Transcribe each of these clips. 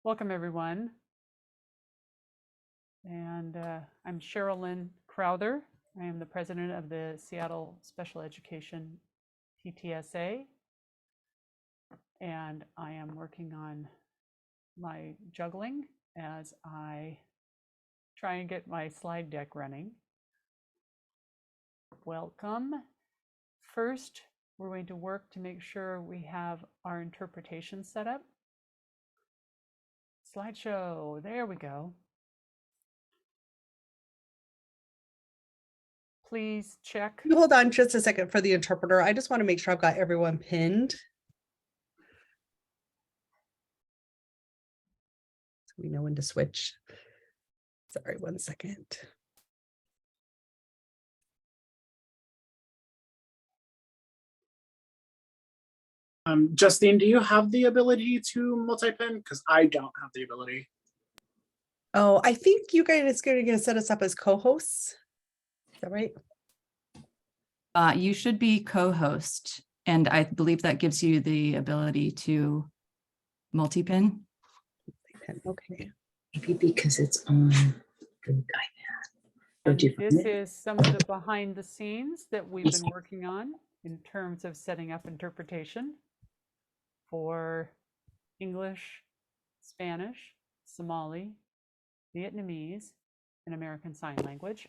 Welcome, everyone. And I'm Cheryl Lynn Crowther. I am the president of the Seattle Special Education PTSA. And I am working on my juggling as I try and get my slide deck running. Welcome. First, we're going to work to make sure we have our interpretation set up. Slideshow, there we go. Please check. Hold on just a second for the interpreter. I just want to make sure I've got everyone pinned. So we know when to switch. Sorry, 1 second. Justine, do you have the ability to multi-pin? Because I don't have the ability. Oh, I think you guys are going to set us up as co-hosts. Is that right? You should be co-host, and I believe that gives you the ability to multi-pin. Okay. Maybe because it's on the iPad. And this is some of the behind the scenes that we've been working on in terms of setting up interpretation for English, Spanish, Somali, Vietnamese, and American Sign Language.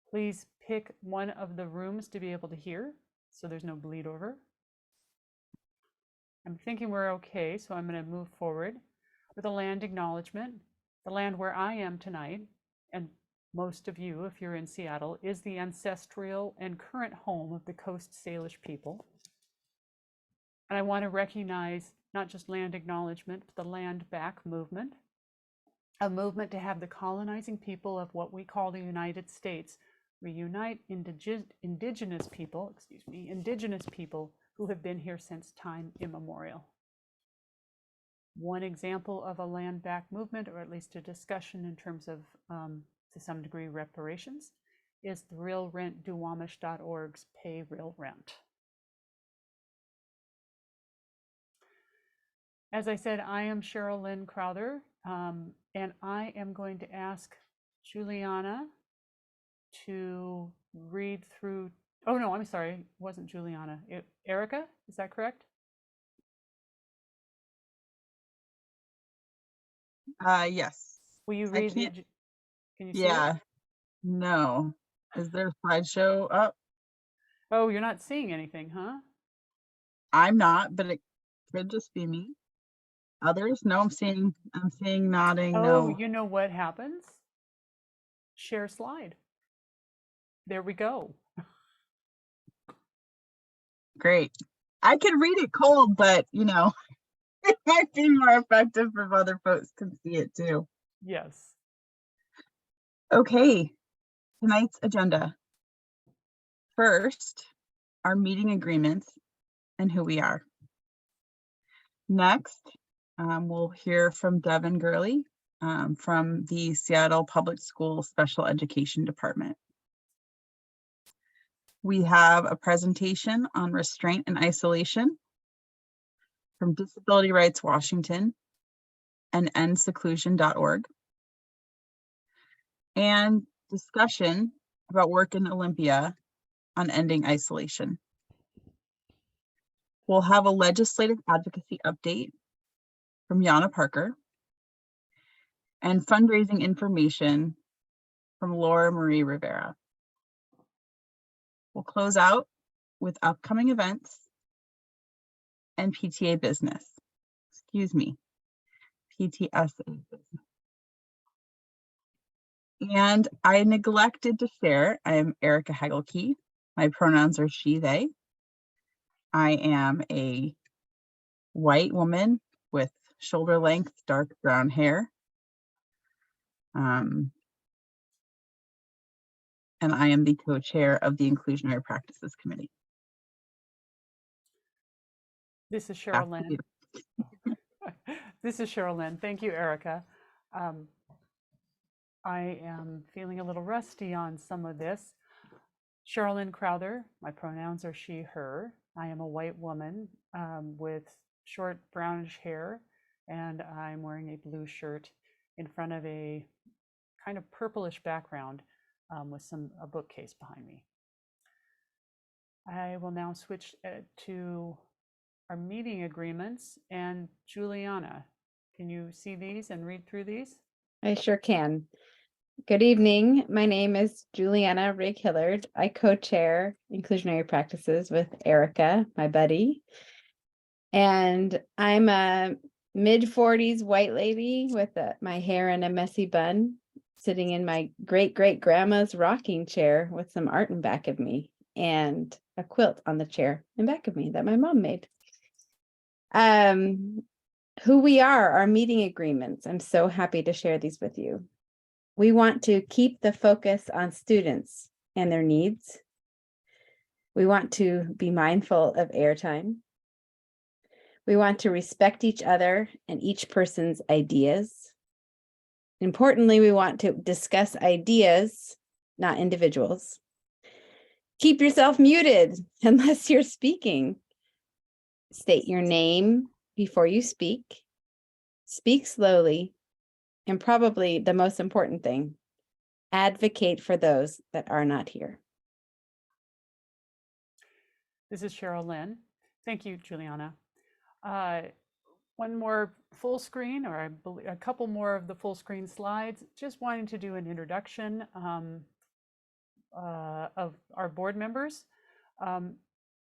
Please pick one of the rooms to be able to hear, so there's no bleed over. I'm thinking we're okay, so I'm going to move forward with a land acknowledgement. The land where I am tonight, and most of you, if you're in Seattle, is the ancestral and current home of the Coast Salish people. And I want to recognize not just land acknowledgement, but the land back movement, a movement to have the colonizing people of what we call the United States reunite indigenous people who have been here since time immemorial. One example of a land back movement, or at least a discussion in terms of, to some degree, reparations, is the realrentduwamish.org's Pay Real Rent. As I said, I am Cheryl Lynn Crowther, and I am going to ask Juliana to read through, oh no, I'm sorry, it wasn't Juliana. Erica, is that correct? Yes. Will you read the, can you see Yeah. it? No. Is there a slideshow up? Oh, you're not seeing anything, huh? I'm not, but it could just be me. Others? No, I'm seeing nodding. Oh, No. you know what happens? Share slide. There we go. Great. I can read it cold, but you know, it might be more effective if other folks can see it too. Yes. Okay. Tonight's agenda. First, our meeting agreements and who we are. Next, we'll hear from Devin Gurley from the Seattle Public School Special Education Department. We have a presentation on restraint and isolation from Disability Rights Washington and endseclusion.org, and discussion about work in Olympia on ending isolation. We'll have a legislative advocacy update from Yana Parker and fundraising information from Laura Marie Rivera. We'll close out with upcoming events and PTA business. Excuse me, PTSA business. And I neglected to share, I am Andrea Kadlec. My pronouns are she, they. I am a white woman with shoulder length, dark brown hair. And I am the co-chair of the Inclusionary Practices Committee. This is Cheryl Lynn. This is Cheryl Lynn. Thank you, Erica. I am feeling a little rusty on some of this. Cheryl Lynn Crowther, my pronouns are she, her. I am a white woman with short brownish hair, and I'm wearing a blue shirt in front of a kind of purplish background with a bookcase behind me. I will now switch to our meeting agreements. And Juliana, can you see these and read through these? I sure can. Good evening. My name is Juliana Rake-Hillard. I co-chair inclusionary practices with Erica, my buddy. And I'm a mid-40s white lady with my hair in a messy bun, sitting in my great-great-grandma's rocking chair with some art in back of me and a quilt on the chair in back of me that my mom made. Who we are, our meeting agreements. I'm so happy to share these with you. We want to keep the focus on students and their needs. We want to be mindful of airtime. We want to respect each other and each person's ideas. Importantly, we want to discuss ideas, not individuals. Keep yourself muted unless you're speaking. State your name before you speak. Speak slowly. And probably the most important thing, advocate for those that are not here. This is Cheryl Lynn. Thank you, Juliana. One more full screen, or I believe a couple more of the full screen slides. Just wanting to do an introduction of our board members.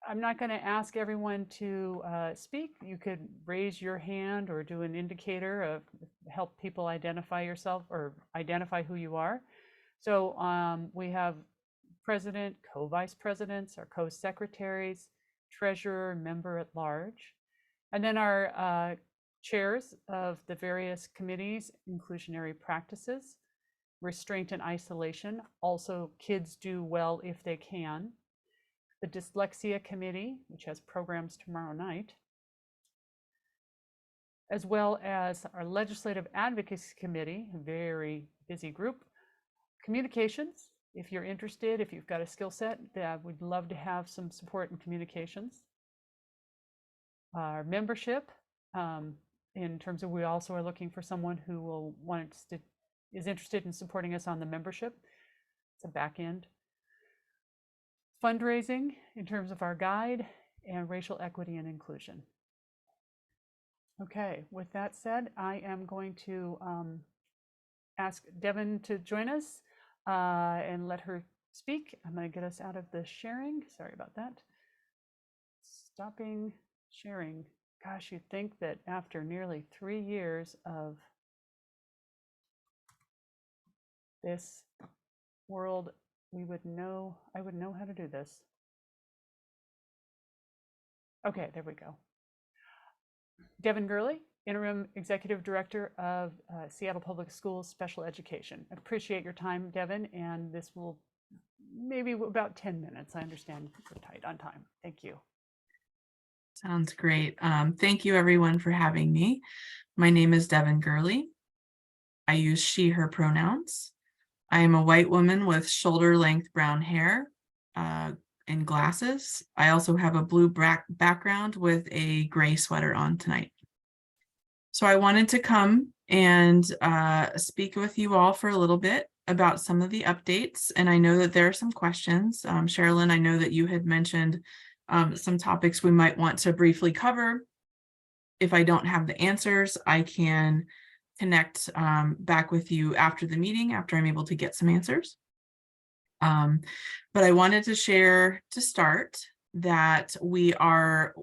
I'm not going to ask everyone to speak. You could raise your hand or do an indicator of help people identify yourself or identify who you are. So we have president, co-vice presidents, our co-secretaries, treasurer, member at large, and then our chairs of the various committees, inclusionary practices, restraint and isolation, also kids do well if they can, the dyslexia committee, which has programs tomorrow night, as well as our legislative advocacy committee, a very busy group, communications, if you're interested, if you've got a skill set, we'd love to have some support in communications. Our membership, in terms of we also are looking for someone who is interested in supporting us on the membership. It's a back end. Fundraising in terms of our guide, and racial equity and inclusion. Okay, with that said, I am going to ask Devin to join us and let her speak. I'm going to get us out of the sharing. Sorry about that. Stopping sharing. Gosh, you'd think that after nearly 3 years of this world, I would know how to do this. Okay, there we go. Devin Gurley, Interim Executive Director of Seattle Public Schools Special Education. I appreciate your time, Devin, and this will maybe about 10 minutes. I understand we're tight on time. Thank you. Sounds great. Thank you everyone for having me. My name is Devin Gurley. I use she, her pronouns. I am a white woman with shoulder-length brown hair and glasses. I also have a blue background with a gray sweater on tonight. So I wanted to come and speak with you all for a little bit about some of the updates. And I know that there are some questions. Sherilyn, I know that you had mentioned some topics we might want to briefly cover. If I don't have the answers, I can connect back with you after the meeting, after I'm able to get some answers. But I wanted to share to start that we are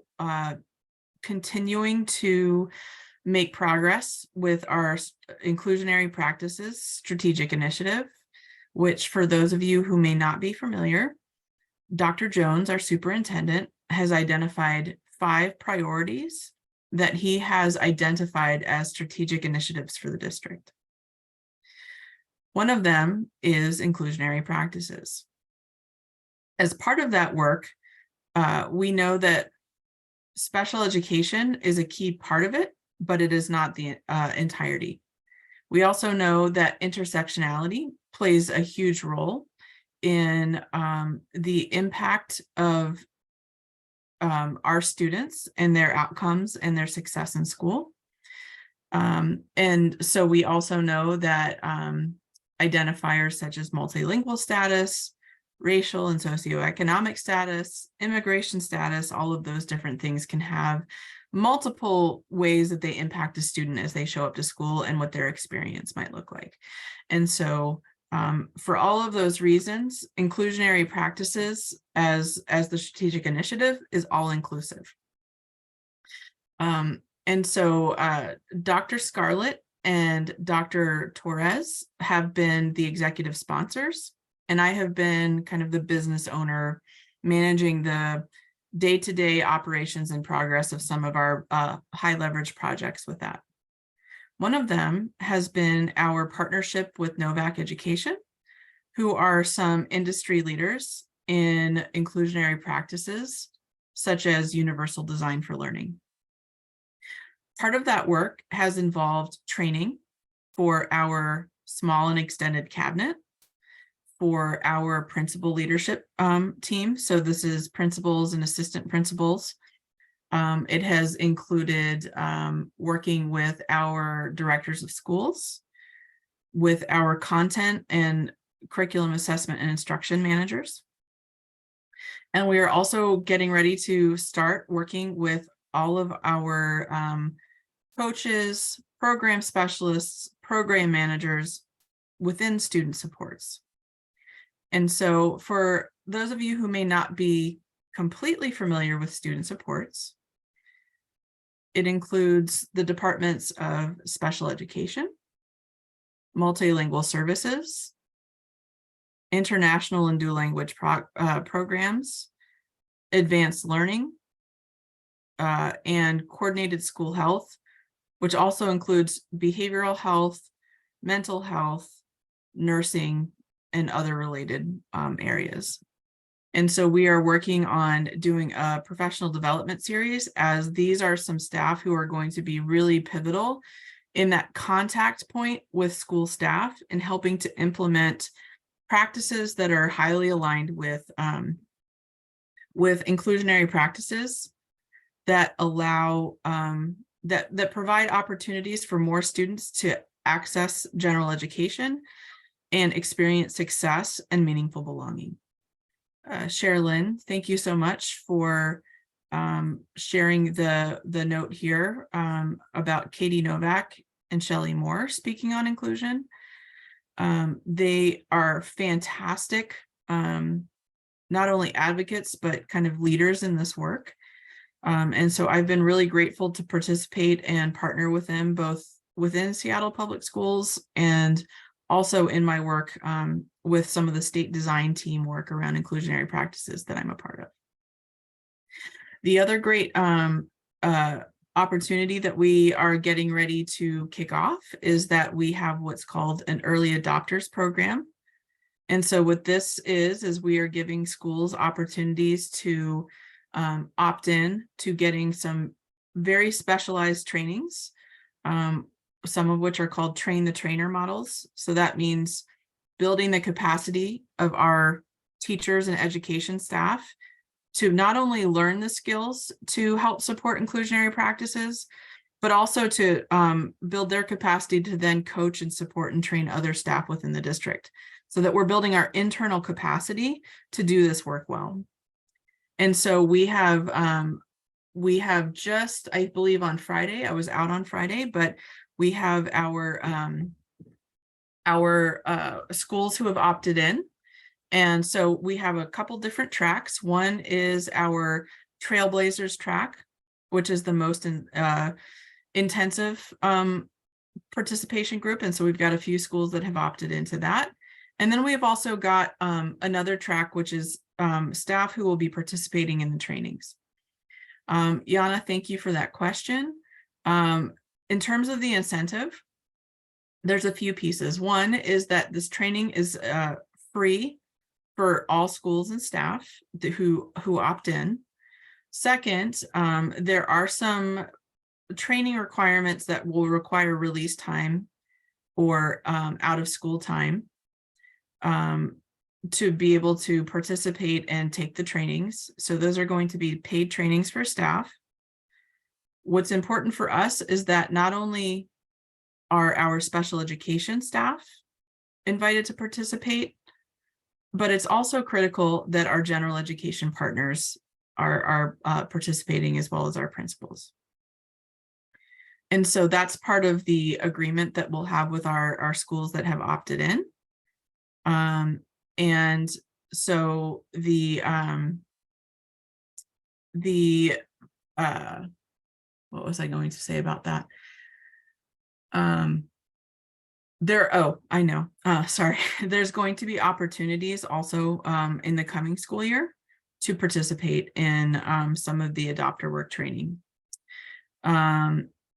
continuing to make progress with our inclusionary practices strategic initiative, which for those of you who may not be familiar, Dr. Jones, our superintendent, has identified 5 priorities that he has identified as strategic initiatives for the district. One of them is inclusionary practices. As part of that work, we know that special education is a key part of it, but it is not the entirety. We also know that intersectionality plays a huge role in the impact of our students and their outcomes and their success in school. And so we also know that identifiers such as multilingual status, racial and socioeconomic status, immigration status, all of those different things can have multiple ways that they impact a student as they show up to school and what their experience might look like. And so for all of those reasons, inclusionary practices as the strategic initiative is all inclusive. And so Dr. Scarlett and Dr. Torres have been the executive sponsors, and I have been kind of the business owner managing the day-to-day operations and progress of some of our high leverage projects with that. One of them has been our partnership with Novak Education, who are some industry leaders in inclusionary practices, such as universal design for learning. Part of that work has involved training for our small and extended cabinet, for our principal leadership team. So this is principals and assistant principals. It has included working with our directors of schools, with our content and curriculum assessment and instruction managers. And we are also getting ready to start working with all of our coaches, program specialists, program managers within student supports. And so for those of you who may not be completely familiar with student supports, it includes the departments of special education, multilingual services, international and dual language programs, advanced learning, and coordinated school health, which also includes behavioral health, mental health, nursing, and other related areas. And so we are working on doing a professional development series, as these are some staff who are going to be really pivotal in that contact point with school staff and helping to implement practices that are highly aligned with inclusionary practices that allow that provide opportunities for more students to access general education and experience success and meaningful belonging. Sherilyn, thank you so much for sharing the note here about Katie Novak and Shelley Moore speaking on inclusion. They are fantastic, not only advocates, but kind of leaders in this work. And so I've been really grateful to participate and partner with them both within Seattle Public Schools and also in my work with some of the state design team work around inclusionary practices that I'm a part of. The other great opportunity that we are getting ready to kick off is that we have what's called an early adopters program. And so what this is we are giving schools opportunities to opt in to getting some very specialized trainings, some of which are called train the trainer models. So that means building the capacity of our teachers and education staff to not only learn the skills to help support inclusionary practices, but also to build their capacity to then coach and support and train other staff within the district, so that we're building our internal capacity to do this work well. And so we have just, I believe on Friday, I was out on Friday, but we have our schools who have opted in. And so we have a couple different tracks. One is our Trailblazers track, which is the most intensive participation group. And so we've got a few schools that have opted into that. And then we've also got another track, which is staff who will be participating in the trainings. Yana, thank you for that question. In terms of the incentive, there's a few pieces. One is that this training is free for all schools and staff who opt in. Second, there are some training requirements that will require release time or out of school time. to be able to participate and take the trainings. So those are going to be paid trainings for staff. What's important for us is that not only are our special education staff invited to participate, but it's also critical that our general education partners are participating, as well as our principals. And so that's part of the agreement that we'll have with our schools that have opted in. And so what was I going to say about that? I know, sorry. There's going to be opportunities also in the coming school year to participate in some of the adopter work training.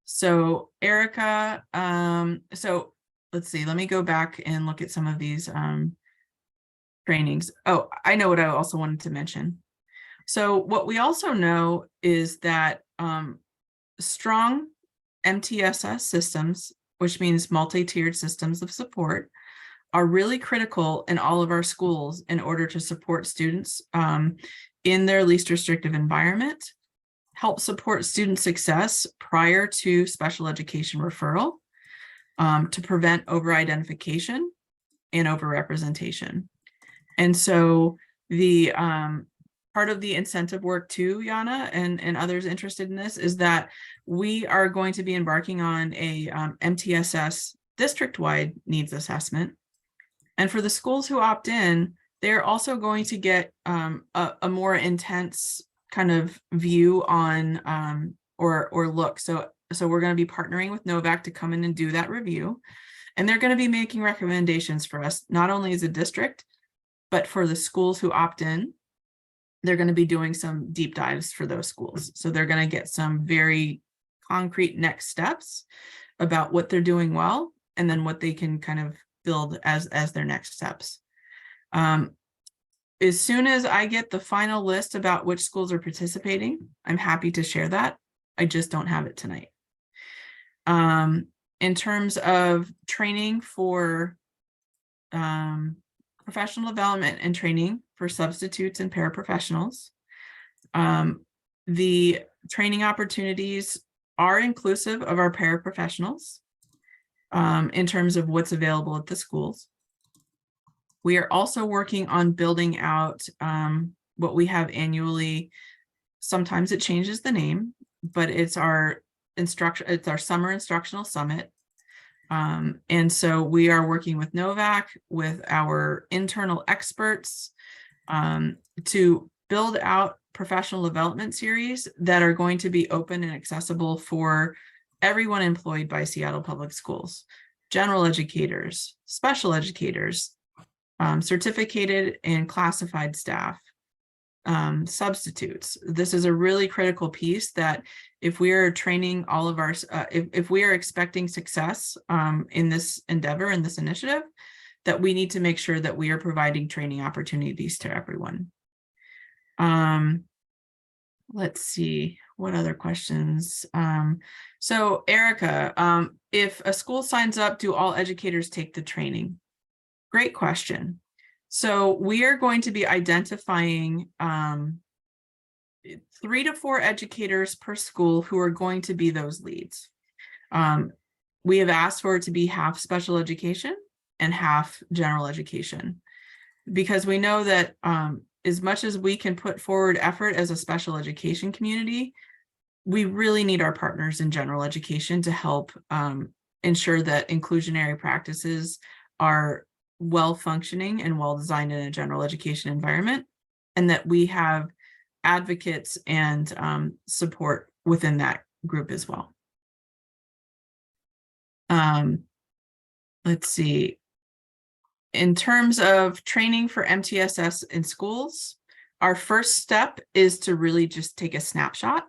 So Erica, so let's see, let me go back and look at some of these trainings. Oh, I know what I also wanted to mention. So what we also know is that strong MTSS systems, which means multi-tiered systems of support, are really critical in all of our schools in order to support students in their least restrictive environment, help support student success prior to special education referral, to prevent over-identification and over-representation. And so the part of the incentive work too, Yana, and others interested in this, is that we are going to be embarking on a MTSS district-wide needs assessment. And for the schools who opt in, they're also going to get a more intense kind of view on or look. So we're going to be partnering with Novak to come in and do that review. And they're going to be making recommendations for us, not only as a district, but for the schools who opt in. They're going to be doing some deep dives for those schools. So they're going to get some very concrete next steps about what they're doing well, and then what they can kind of build as their next steps. As soon as I get the final list about which schools are participating, I'm happy to share that. I just don't have it tonight. In terms of training for professional development and training for substitutes and paraprofessionals, the training opportunities are inclusive of our paraprofessionals in terms of what's available at the schools. We are also working on building out what we have annually. Sometimes it changes the name, but it's our summer instructional summit. And so we are working with Novak, with our internal experts, to build out professional development series that are going to be open and accessible for everyone employed by Seattle Public Schools, general educators, special educators, certificated and classified staff, substitutes. This is a really critical piece that if we are training all of our, if we are expecting success in this endeavor, in this initiative, that we need to make sure that we are providing training opportunities to everyone. Let's see, what other questions? So Erica, if a school signs up, do all educators take the training? Great question. So we are going to be identifying 3 to 4 educators per school who are going to be those leads. We have asked for it to be half special education and half general education, because we know that as much as we can put forward effort as a special education community, we really need our partners in general education to help ensure that inclusionary practices are well functioning and well designed in a general education environment, and that we have advocates and support within that group as well. Let's see. In terms of training for MTSS in schools, our first step is to really just take a snapshot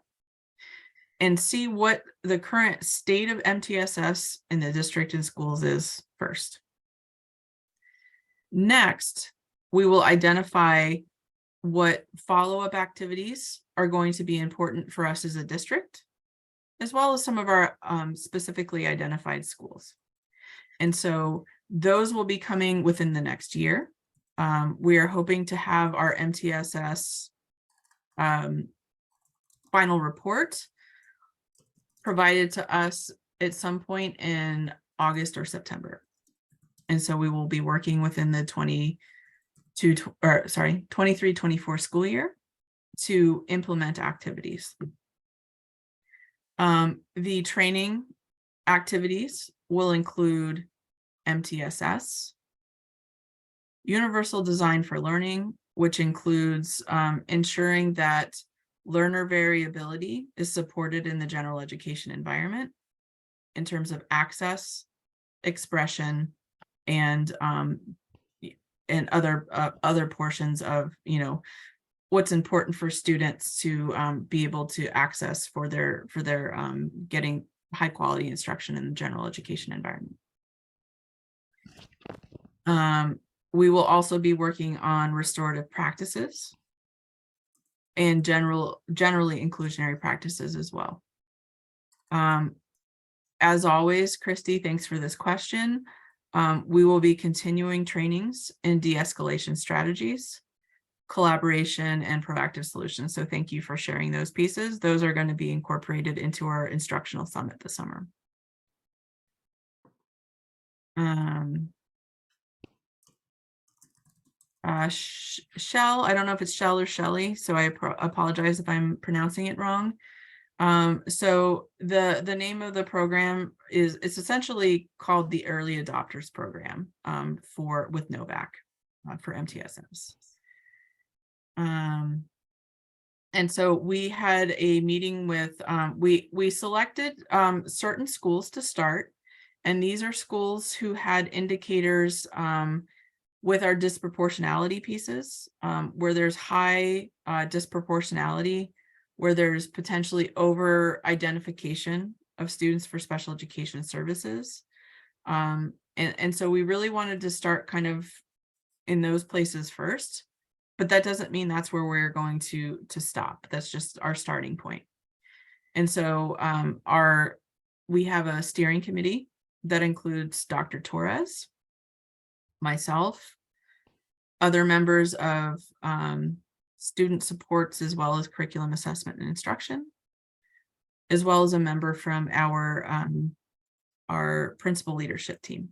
and see what the current state of MTSS in the district and schools is first. Next, we will identify what follow-up activities are going to be important for us as a district, as well as some of our specifically identified schools. And so those will be coming within the next year. We are hoping to have our MTSS final report provided to us at some point in August or September. And so we will be working within the 23-24 school year to implement activities. The training activities will include MTSS, Universal Design for Learning, which includes ensuring that learner variability is supported in the general education environment in terms of access, expression, and other portions of, you know, what's important for students to be able to access for their getting high quality instruction in the general education environment. We will also be working on restorative practices and generally inclusionary practices as well. As always, Christy, thanks for this question. We will be continuing trainings in de-escalation strategies, collaboration, and proactive solutions. So thank you for sharing those pieces. Those are going to be incorporated into our instructional summit this summer. Shell, I don't know if it's Shell or Shelly, so I apologize if I'm pronouncing it wrong. So the name of the program is, it's essentially called the Early Adopters Program with Novak for MTSS. And so we had a meeting with, we selected certain schools to start, and these are schools who had indicators with our disproportionality pieces, where there's high disproportionality, where there's potentially over identification of students for special education services. And so we really wanted to start kind of in those places first, but that doesn't mean that's where we're going to stop. That's just our starting point. And so we have a steering committee that includes Dr. Torres, myself, other members of student supports, as well as curriculum assessment and instruction, as well as a member from our principal leadership team.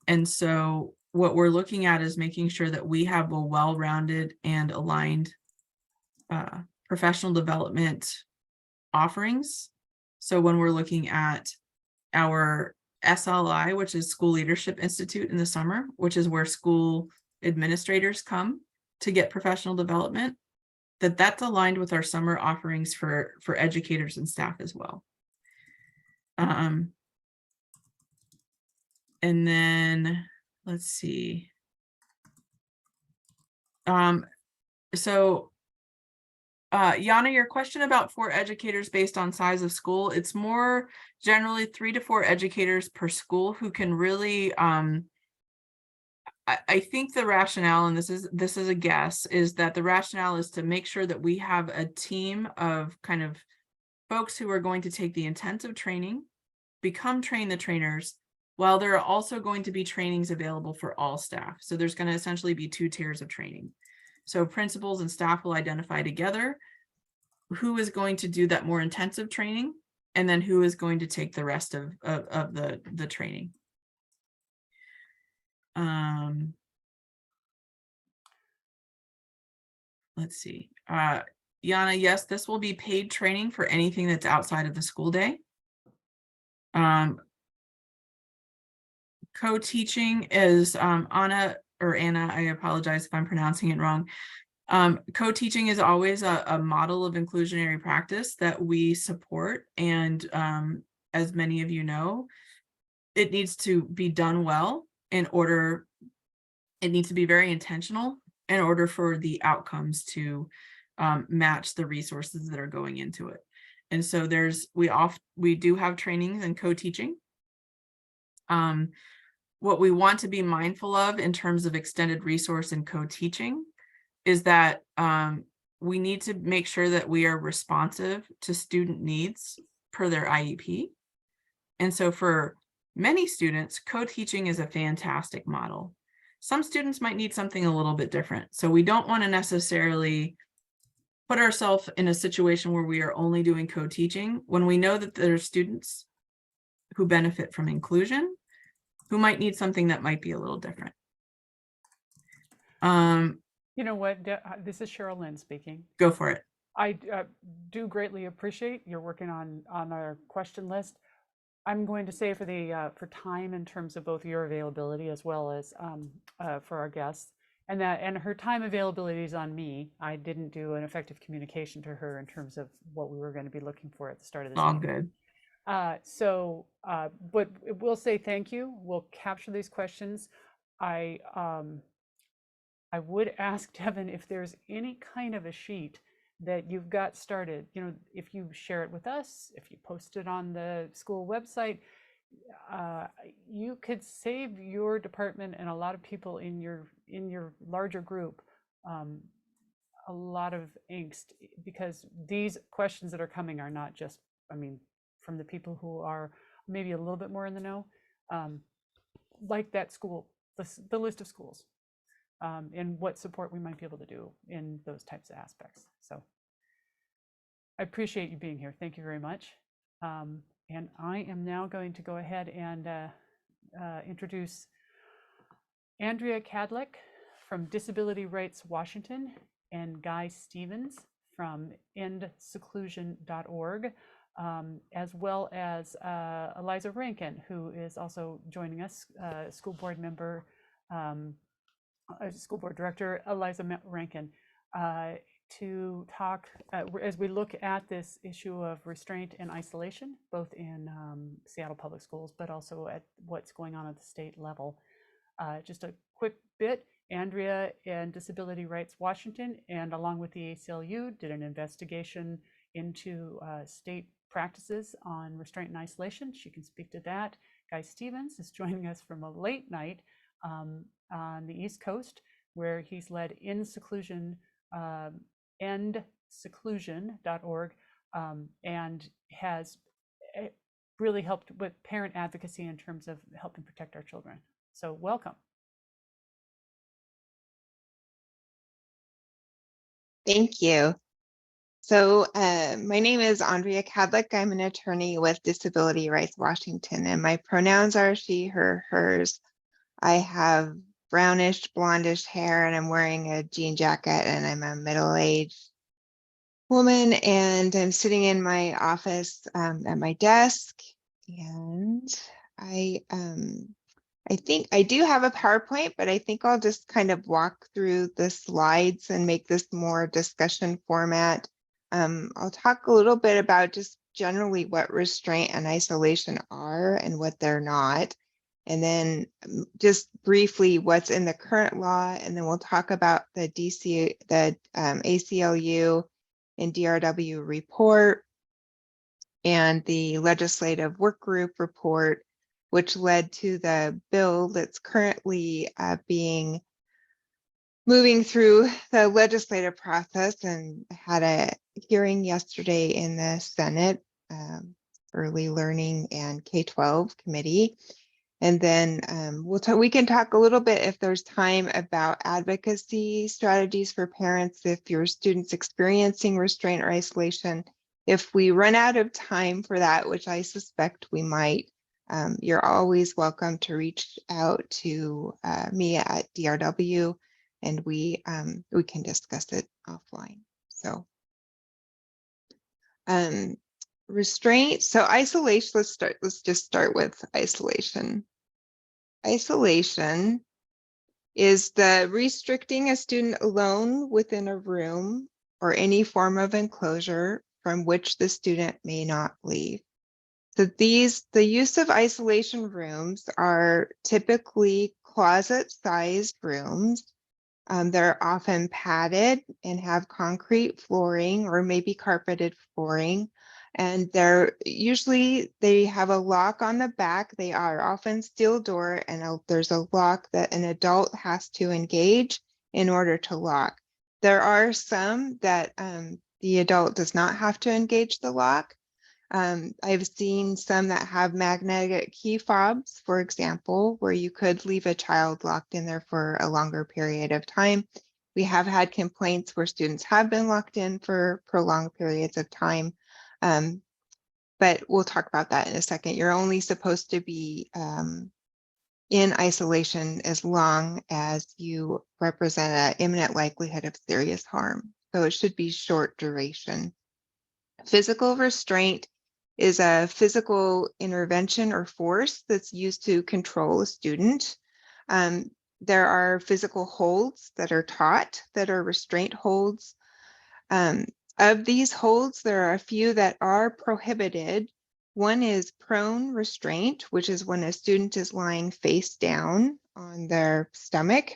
And so what we're looking at is making sure that we have a well-rounded and aligned professional development offerings. So when we're looking at our SLI, which is School Leadership Institute in the summer, which is where school administrators come to get professional development, that's aligned with our summer offerings for educators and staff as well. And then let's see. So Yana, your question about 4 educators based on size of school, it's more generally 3 to 4 educators per school who can really, I think the rationale, and this is a guess, is that the rationale is to make sure that we have a team of kind of folks who are going to take the intensive training, train the trainers, while there are also going to be trainings available for all staff. So there's going to essentially be 2 tiers of training. So principals and staff will identify together who is going to do that more intensive training, and then who is going to take the rest of the training. Let's see. Yana, yes, this will be paid training for anything that's outside of the school day. Co-teaching is Anna, I apologize if I'm pronouncing it wrong. Co-teaching is always a model of inclusionary practice that we support. And as many of you know, it needs to be done well it needs to be very intentional in order for the outcomes to match the resources that are going into it. And so we do have trainings in co-teaching. What we want to be mindful of in terms of extended resource and co-teaching is that we need to make sure that we are responsive to student needs per their IEP. And so for many students, co-teaching is a fantastic model. some students might need something a little bit different. So we don't want to necessarily put ourselves in a situation where we are only doing co-teaching when we know that there are students who benefit from inclusion, who might need something that might be a little different. You know what? This is Cheryl Lynn speaking. Go for it. I do greatly appreciate you're working on our question list. I'm going to say for time in terms of both your availability as well as for our guests, and her time availability is on me. I didn't do an effective communication to her in terms of what we were going to be looking for at the start of this All meeting. good. But we'll say thank you. We'll capture these questions. I would ask Devin if there's any kind of a sheet that you've got started, you know, if you share it with us, if you post it on the school website, you could save your department and a lot of people in your larger group a lot of angst, because these questions that are coming are not just, I mean, from the people who are maybe a little bit more in the know, like that school, the list of schools, and what support we might be able to do in those types of aspects. So I appreciate you being here. Thank you very much. And I am now going to go ahead and introduce Andrea Kadlec from Disability Rights Washington and Guy Stevens from endseclusion.org, as well as Liza Rankin, who is also joining us, school board member, school board director, Liza Rankin, to talk as we look at this issue of restraint and isolation, both in Seattle Public Schools, but also at what's going on at the state level. Just a quick bit, Andrea and Disability Rights Washington, and along with the ACLU, did an investigation into state practices on restraint and isolation. She can speak to that. Guy Stevens is joining us from a late night on the East Coast, where he's led In Seclusion, endseclusion.org, and has really helped with parent advocacy in terms of helping protect our children. So welcome. Thank you. So my name is Andrea Kadlec. I'm an attorney with Disability Rights Washington, and my pronouns are she, her, hers. I have brownish, blondish hair, and I'm wearing a jean jacket, and I'm a middle-aged woman, and I'm sitting in my office at my desk, and I think I do have a PowerPoint, but I think I'll just kind of walk through the slides and make this more discussion format. I'll talk a little bit about just generally what restraint and isolation are and what they're not. And then just briefly what's in the current law. And then we'll talk about the ACLU and DRW report and the legislative work group report, which led to the bill that's currently moving through the legislative process, and had a hearing yesterday in the Senate Early Learning and K-12 committee. And then we can talk a little bit, if there's time, about advocacy strategies for parents if your student's experiencing restraint or isolation. If we run out of time for that, which I suspect we might, you're always welcome to reach out to me at DRW, and we can discuss it offline. So restraint. So isolation. Let's just start with isolation. Isolation is the restricting a student alone within a room or any form of enclosure from which the student may not leave. So the use of isolation rooms are typically closet-sized rooms. They're often padded and have concrete flooring or maybe carpeted flooring. And they have a lock on the back. They are often steel door, and there's a lock that an adult has to engage in order to lock. There are some that the adult does not have to engage the lock. I've seen some that have magnetic key fobs, for example, where you could leave a child locked in there for a longer period of time. We have had complaints where students have been locked in for prolonged periods of time. But we'll talk about that in a second. You're only supposed to be in isolation as long as you represent an imminent likelihood of serious harm. So it should be short duration. Physical restraint is a physical intervention or force that's used to control a student. There are physical holds that are taught that are restraint holds. Of these holds, there are a few that are prohibited. One is prone restraint, which is when a student is lying face down on their stomach.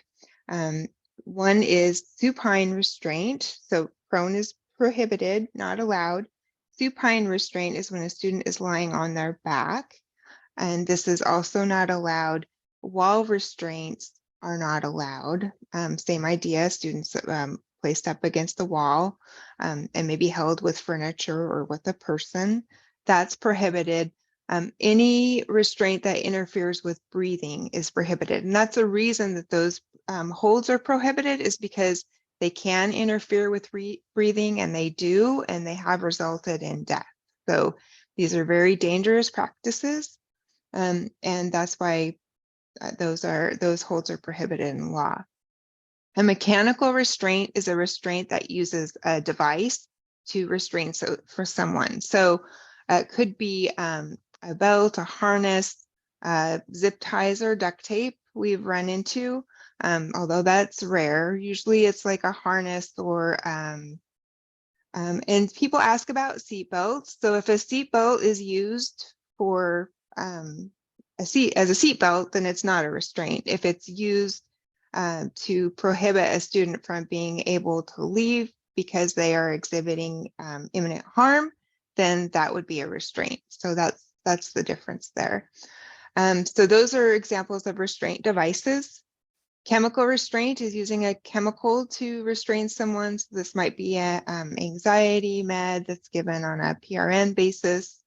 One is supine restraint. So prone is prohibited, not allowed. Supine restraint is when a student is lying on their back. And this is also not allowed. Wall restraints are not allowed. Same idea, students placed up against the wall and maybe held with furniture or with a person. That's prohibited. Any restraint that interferes with breathing is prohibited. And that's a reason that those holds are prohibited, is because they can interfere with breathing, and they do, and they have resulted in death. So these are very dangerous practices. And that's why those holds are prohibited in law. A mechanical restraint is a restraint that uses a device to restrain for someone. So it could be a belt, a harness, zip ties, or duct tape we've run into, although that's rare. Usually it's like a harness or, and people ask about seat belts. So if a seat belt is used for as a seat belt, then it's not a restraint. If it's used to prohibit a student from being able to leave because they are exhibiting imminent harm, then that would be a restraint. So that's the difference there. So those are examples of restraint devices. Chemical restraint is using a chemical to restrain someone. So this might be an anxiety med that's given on a PRN basis.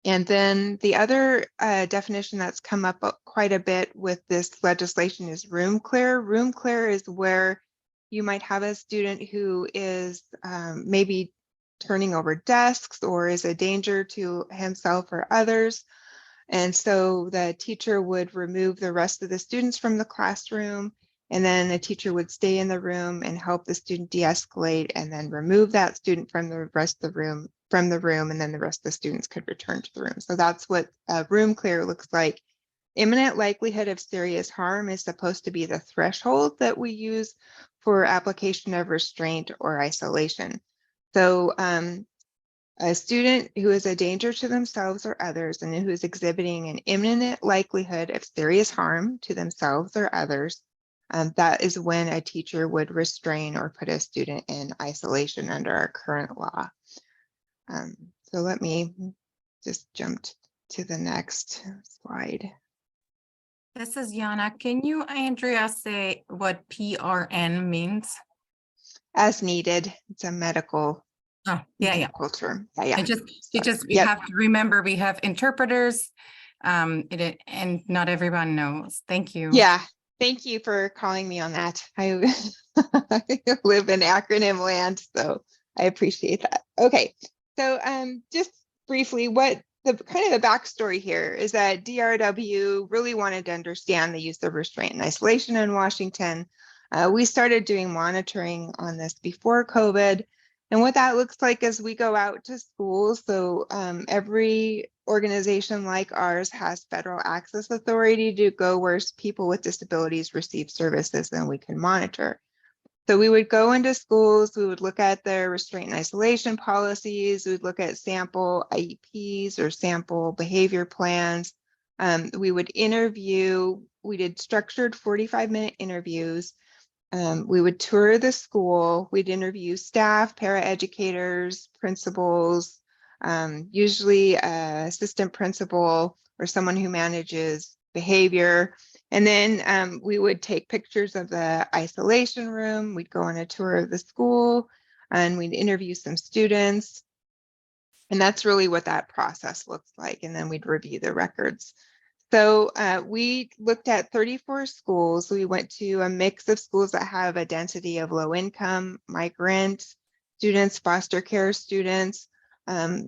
And then the other definition that's come up quite a bit with this legislation is room clear. Room clear is where you might have a student who is maybe turning over desks or is a danger to himself or others. And so the teacher would remove the rest of the students from the classroom, and then the teacher would stay in the room and help the student de-escalate, and then remove that student from the rest of the room, and then the rest of the students could return to the room. So that's what room clear looks like. Imminent likelihood of serious harm is supposed to be the threshold that we use for application of restraint or isolation. So a student who is a danger to themselves or others and who is exhibiting an imminent likelihood of serious harm to themselves or others, that is when a teacher would restrain or put a student in isolation under our current law. So let me just jump to the next slide. This is Yana. Can you, Andrea, say what PRN means? As needed. It's a medical term. Yeah. We have to remember we have interpreters, and not everyone knows. Thank you. Yeah. Thank you for calling me on that. I live in acronym land, so I appreciate that. Okay. So just briefly, what the kind of the backstory here is that DRW really wanted to understand the use of restraint and isolation in Washington. We started doing monitoring on this before COVID. And what that looks like is we go out to schools. So every organization like ours has federal access authority to go where people with disabilities receive services, and we can monitor. So we would go into schools, we would look at their restraint and isolation policies, we would look at sample IEPs or sample behavior plans. We would interview, we did structured 45-minute interviews. We would tour the school, we'd interview staff, paraeducators, principals, usually assistant principal or someone who manages behavior. And then we would take pictures of the isolation room, we'd go on a tour of the school, and we'd interview some students. And that's really what that process looks like. And then we'd review the records. So we looked at 34 schools. We went to a mix of schools that have a density of low income, migrant students, foster care students.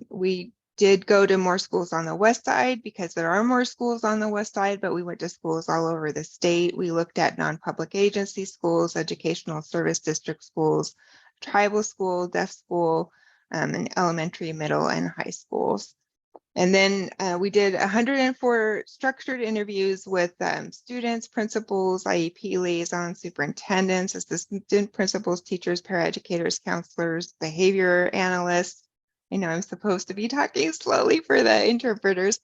We did go to more schools on the west side because there are more schools on the west side, but we went to schools all over the state. We looked at non-public agency schools, educational service district schools, tribal school, deaf school, and elementary, middle, and high schools. And then we did 104 structured interviews with students, principals, IEP liaisons, superintendents, assistant principals, teachers, paraeducators, counselors, behavior analysts. I know I'm supposed to be talking slowly for the interpreters.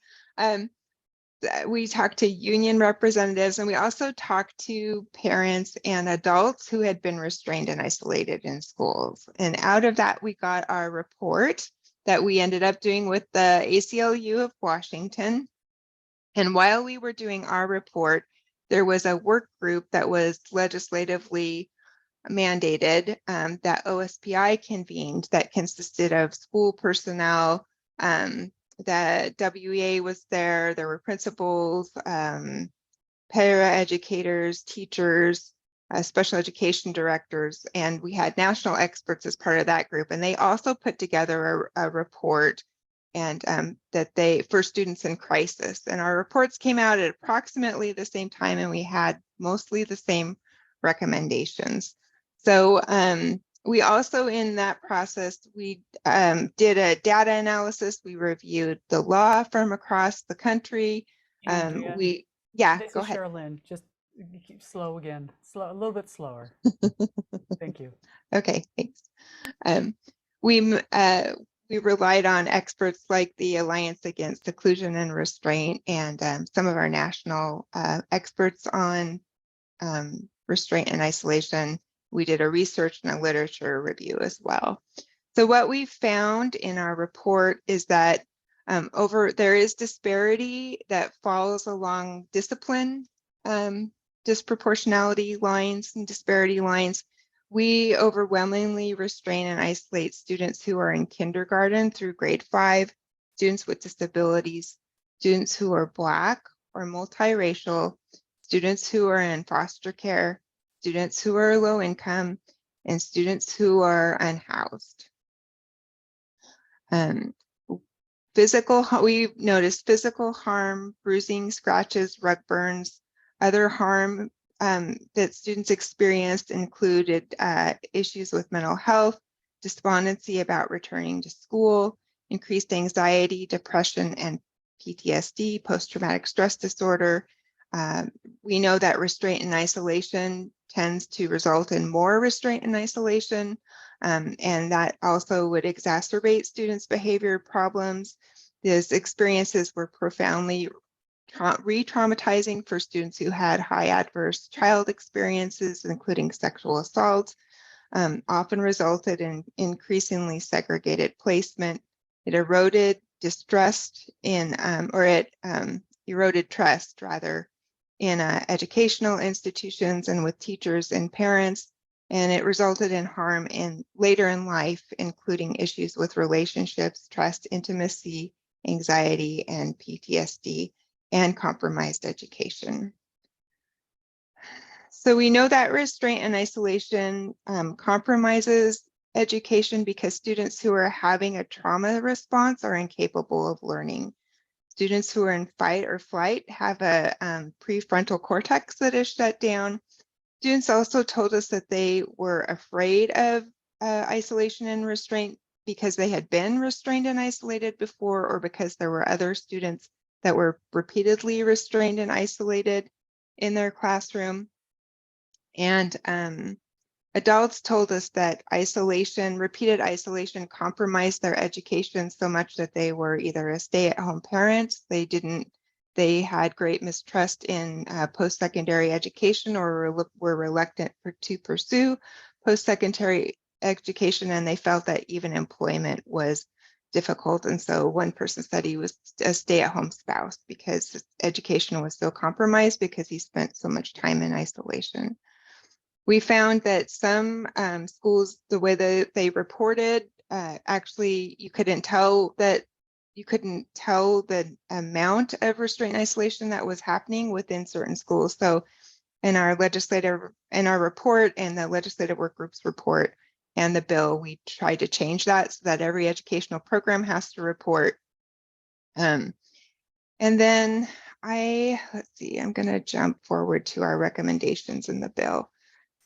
We talked to union representatives, and we also talked to parents and adults who had been restrained and isolated in schools. And out of that, we got our report that we ended up doing with the ACLU of Washington. And while we were doing our report, there was a work group that was legislatively mandated that OSPI convened that consisted of school personnel. The WEA was there. There were principals, paraeducators, teachers, special education directors, and we had national experts as part of that group. And they also put together a report and that they for students in crisis. And our reports came out at approximately the same time, and we had mostly the same recommendations. So we also, in that process, we did a data analysis. We reviewed the law from across the country. Andrea, This go is ahead. Sherilyn, just keep slow again, a little bit slower. Thank you. Okay, thanks. We relied on experts like the Alliance Against Seclusion and Restraint and some of our national experts on restraint and isolation. We did a research and a literature review as well. So what we found in our report is that there is disparity that falls along discipline, disproportionality lines and disparity lines. We overwhelmingly restrain and isolate students who are in kindergarten through grade 5, students with disabilities, students who are Black or multiracial, students who are in foster care, students who are low income, and students who are unhoused. We noticed physical harm, bruising, scratches, rug burns. Other harm that students experienced included issues with mental health, despondency about returning to school, increased anxiety, depression, and PTSD, post-traumatic stress disorder. We know that restraint and isolation tends to result in more restraint and isolation, and that also would exacerbate students' behavior problems. These experiences were profoundly re-traumatizing for students who had high adverse child experiences, including sexual assault, often resulted in increasingly segregated placement. It eroded eroded trust rather in educational institutions and with teachers and parents, and it resulted in harm later in life, including issues with relationships, trust, intimacy, anxiety, and PTSD, and compromised education. So we know that restraint and isolation compromises education because students who are having a trauma response are incapable of learning. Students who are in fight or flight have a prefrontal cortex that is shut down. Students also told us that they were afraid of isolation and restraint because they had been restrained and isolated before, or because there were other students that were repeatedly restrained and isolated in their classroom. And adults told us that repeated isolation compromised their education so much that they were either a stay-at-home parent, they had great mistrust in post-secondary education, or were reluctant to pursue post-secondary education, and they felt that even employment was difficult. And so one person said he was a stay-at-home spouse because his education was so compromised because he spent so much time in isolation. We found that some schools, the way that they reported actually you couldn't tell the amount of restraint and isolation that was happening within certain schools. So in our report and the legislative work group's report and the bill, we tried to change that so that every educational program has to report. And then let's see, I'm going to jump forward to our recommendations in the bill.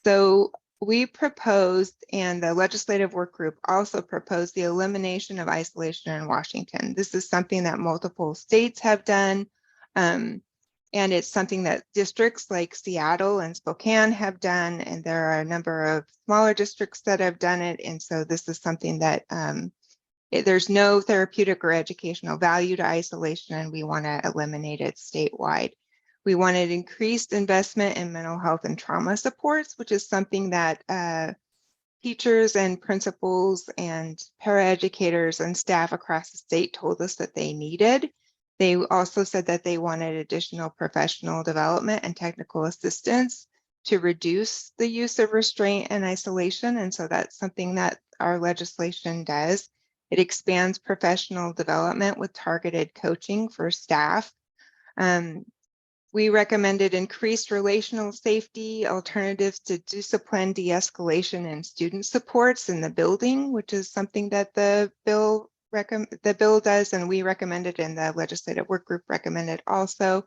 So we proposed, and the legislative work group also proposed, the elimination of isolation in Washington. This is something that multiple states have done. And it's something that districts like Seattle and Spokane have done, and there are a number of smaller districts that have done it. And so this is something that there's no therapeutic or educational value to isolation, and we want to eliminate it statewide. We wanted increased investment in mental health and trauma supports, which is something that teachers and principals and paraeducators and staff across the state told us that they needed. They also said that they wanted additional professional development and technical assistance to reduce the use of restraint and isolation. And so that's something that our legislation does. It expands professional development with targeted coaching for staff. We recommended increased relational safety, alternatives to discipline, de-escalation, and student supports in the building, which is something that the bill does, and we recommended, and the legislative work group recommended also.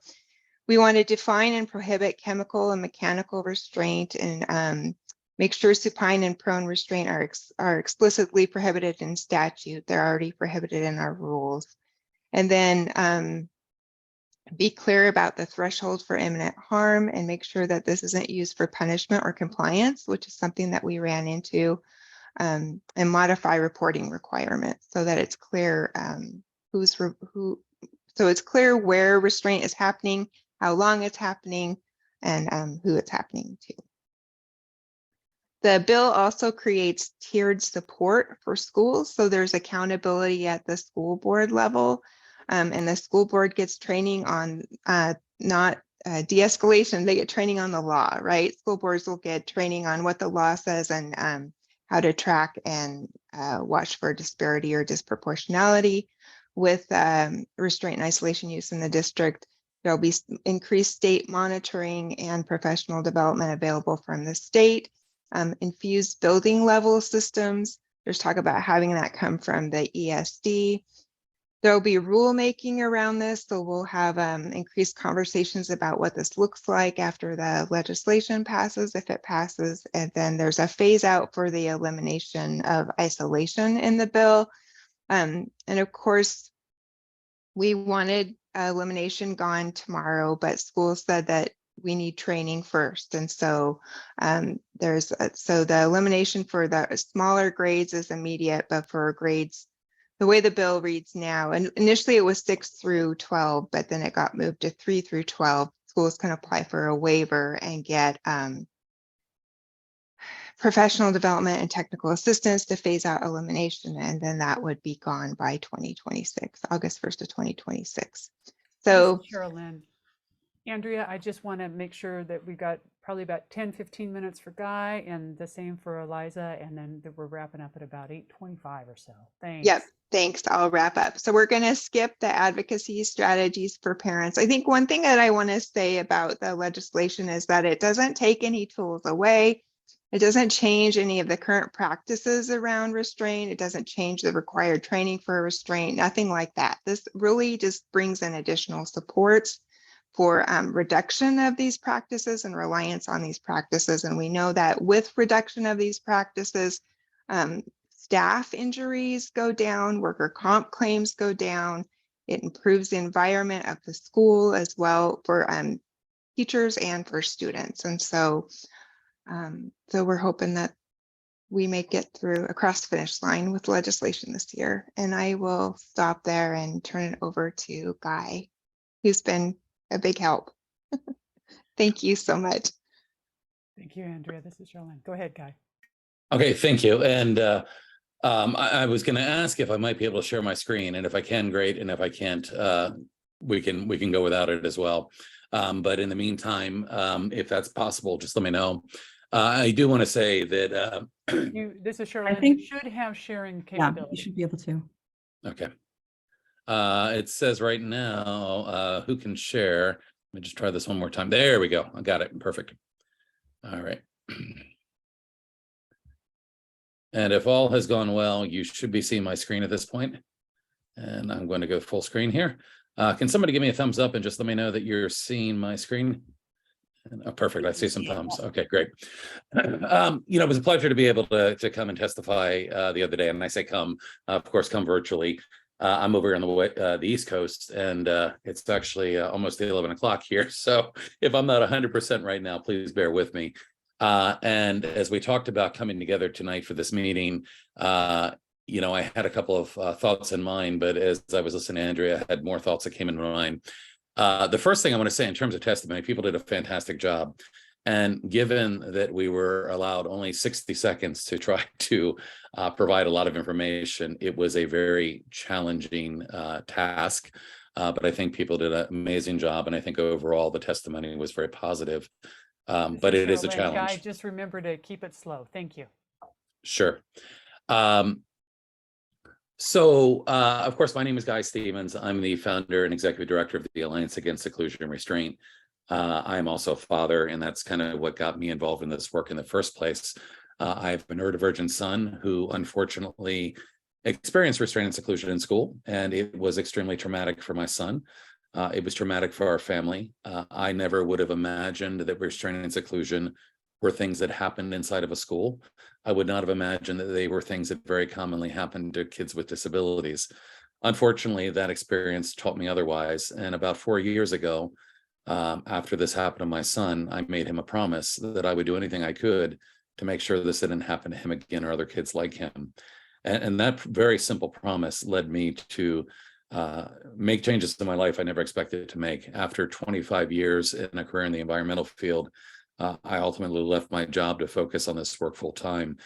We want to define and prohibit chemical and mechanical restraint, and make sure supine and prone restraint are explicitly prohibited in statute. They're already prohibited in our rules. And then be clear about the threshold for imminent harm, and make sure that this isn't used for punishment or compliance, which is something that we ran into. And modify reporting requirements so that it's clear so it's clear where restraint is happening, how long it's happening, and who it's happening to. The bill also creates tiered support for schools, so there's accountability at the school board level, and the school board gets training on not de-escalation, they get training on the law, right? School boards will get training on what the law says and how to track and watch for disparity or disproportionality with restraint and isolation use in the district. There'll be increased state monitoring and professional development available from the state. Infused building level systems. There's talk about having that come from the ESD. There'll be rulemaking around this, so we'll have increased conversations about what this looks like after the legislation passes, if it passes. And then there's a phase out for the elimination of isolation in the bill. And of course, we wanted elimination gone tomorrow, but schools said that we need training first. And so so the elimination for the smaller grades is immediate, but for grades, the way the bill reads now, and initially it was 6 through 12, but then it got moved to 3 through 12. Schools can apply for a waiver and get professional development and technical assistance to phase out elimination, and then that would be gone by 2026, August 1st of 2026. So Carolyn, Andrea, I just want to make sure that we got probably about 10-15 minutes for Guy, and the same for Liza, and then we're wrapping up at about 8:25 or so. Thanks. Yep, thanks. I'll wrap up. So we're going to skip the advocacy strategies for parents. I think one thing that I want to say about the legislation is that it doesn't take any tools away. It doesn't change any of the current practices around restraint. It doesn't change the required training for restraint, nothing like that. This really just brings in additional supports for reduction of these practices and reliance on these practices. And we know that with reduction of these practices, staff injuries go down, worker comp claims go down. It improves the environment of the school as well for teachers and for students. And so, so we're hoping that we may get through across the finish line with legislation this year. And I will stop there and turn it over to Guy, who's been a big help. Thank you so much. Thank you, Andrea. This is Charlene. Go ahead, Guy. Okay, thank you. And I was going to ask if I might be able to share my screen, and if I can, great. And if I can't, we can go without it as well. But in the meantime, if that's possible, just let me know. I do want to say that, This is Cheryl. You think- should have sharing Yeah, you capability. should be able to. okay. It says right now, who can share? Let me just try this one more time. There we go. I got it. Perfect. All right. And if all has gone well, you should be seeing my screen at this point. And I'm going to go full screen here. Can somebody give me a thumbs up and just let me know that you're seeing my screen? Oh, perfect. I see some thumbs. Okay, great. It was a pleasure to be able to come and testify the other day. And I say come, of course, come virtually. I'm over here on the East Coast, and it's actually almost 11 o'clock here. So if I'm not 100% right now, please bear with me. And as we talked about coming together tonight for this meeting, I had a couple of thoughts in mind, but as I was listening to Andrea, I had more thoughts that came in mind. The first thing I want to say in terms of testimony, people did a fantastic job. And given that we were allowed only 60 seconds to try to provide a lot of information, it was a very challenging task. But I think people did an amazing job. And I think overall the testimony was very positive. But it is a challenge. Guy, just remember to keep it slow. Thank you. Sure. Of course, my name is Guy Stevens. I'm the founder and executive director of the Alliance Against Seclusion and Restraint. I'm also a father, and that's kind of what got me involved in this work in the first place. I have a neurodivergent son who unfortunately experienced restraint and seclusion in school, and it was extremely traumatic for my son. It was traumatic for our family. I never would have imagined that restraint and seclusion were things that happened inside of a school. I would not have imagined that they were things that very commonly happen to kids with disabilities. Unfortunately, that experience taught me otherwise. And about 4 years ago, after this happened to my son, I made him a promise that I would do anything I could to make sure this didn't happen to him again or other kids like him. And that very simple promise led me to make changes to my life I never expected to make. After 25 years in a career in the environmental field, I ultimately left my job to focus on this work full time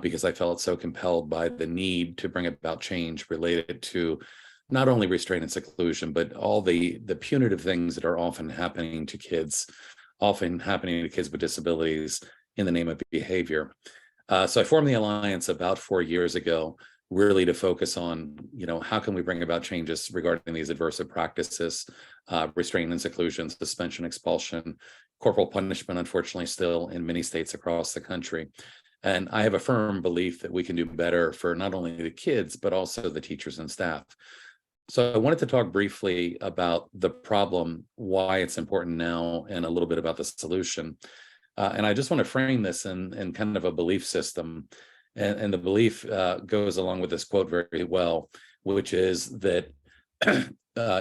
because I felt so compelled by the need to bring about change related to not only restraint and seclusion, but all the punitive things that are often happening to kids with disabilities in the name of behavior. So I formed the Alliance about 4 years ago, really to focus on, how can we bring about changes regarding these aversive practices, restraint and seclusion, suspension, expulsion, corporal punishment, unfortunately, still in many states across the country. And I have a firm belief that we can do better for not only the kids, but also the teachers and staff. So I wanted to talk briefly about the problem, why it's important now, and a little bit about the solution. And I just want to frame this in kind of a belief system. And the belief goes along with this quote very well, which is that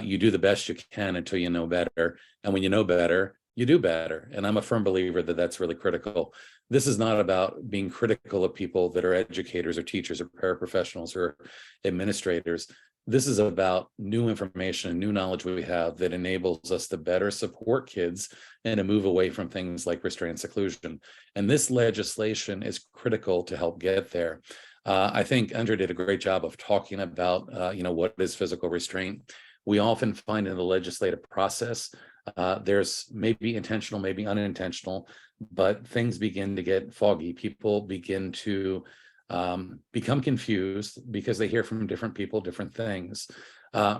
you do the best you can until you know better. And when you know better, you do better. And I'm a firm believer that that's really critical. This is not about being critical of people that are educators or teachers or paraprofessionals or administrators. This is about new information and new knowledge we have that enables us to better support kids and to move away from things like restraint and seclusion. And this legislation is critical to help get there. I think Andrea did a great job of talking about, what is physical restraint. We often find in the legislative process, there's maybe intentional, maybe unintentional, but things begin to get foggy. People begin to become confused because they hear from different people, different things.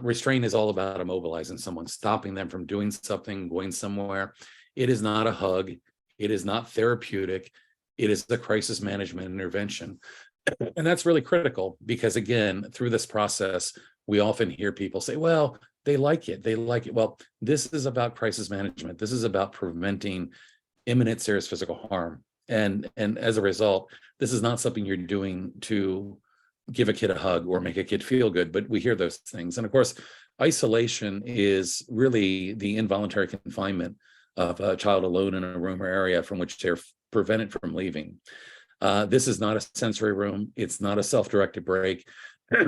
Restraint is all about immobilizing someone, stopping them from doing something, going somewhere. It is not a hug. It is not therapeutic. It is a crisis management intervention. And that's really critical because, again, through this process, we often hear people say, well, they like it. They like it. Well, this is about crisis management. This is about preventing imminent serious physical harm. And as a result, this is not something you're doing to give a kid a hug or make a kid feel good, but we hear those things. And of course, isolation is really the involuntary confinement of a child alone in a room or area from which they're prevented from leaving. This is not a sensory room. It's not a self-directed break.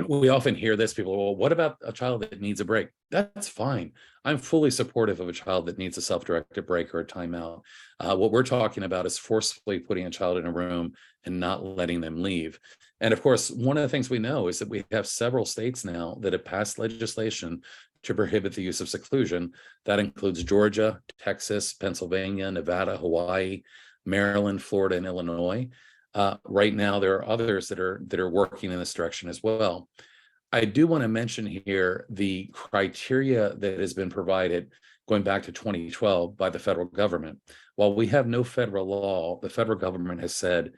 We often hear this, people, well, what about a child that needs a break? That's fine. I'm fully supportive of a child that needs a self-directed break or a timeout. What we're talking about is forcefully putting a child in a room and not letting them leave. And of course, one of the things we know is that we have several states now that have passed legislation to prohibit the use of seclusion. That includes Georgia, Texas, Pennsylvania, Nevada, Hawaii, Maryland, Florida, and Illinois. Right now, there are others that are working in this direction as well. I do want to mention here the criteria that has been provided going back to 2012 by the federal government. While we have no federal law, the federal government has said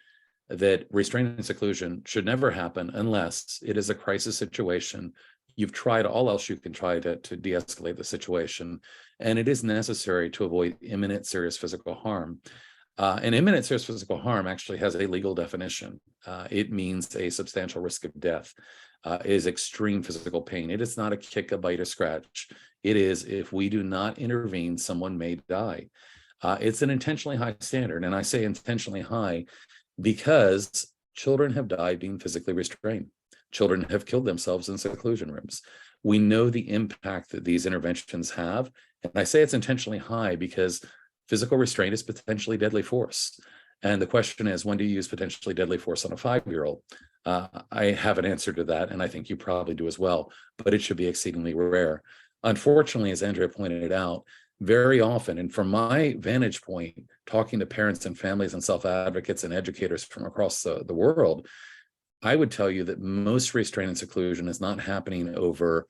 that restraint and seclusion should never happen unless it is a crisis situation. You've tried all else you can try to de-escalate the situation, and it is necessary to avoid imminent serious physical harm. And imminent serious physical harm actually has a legal definition. It means a substantial risk of death. Is extreme physical pain. It is not a kick, a bite, a scratch. It is, if we do not intervene, someone may die. It's an intentionally high standard. And I say intentionally high because children have died being physically restrained. Children have killed themselves in seclusion rooms. We know the impact that these interventions have. And I say it's intentionally high because physical restraint is potentially deadly force. And the question is, when do you use potentially deadly force on a 5-year-old? I have an answer to that, and I think you probably do as well, but it should be exceedingly rare. Unfortunately, as Andrea pointed out, very often, and from my vantage point, talking to parents and families and self-advocates and educators from across the world, I would tell you that most restraint and seclusion is not happening over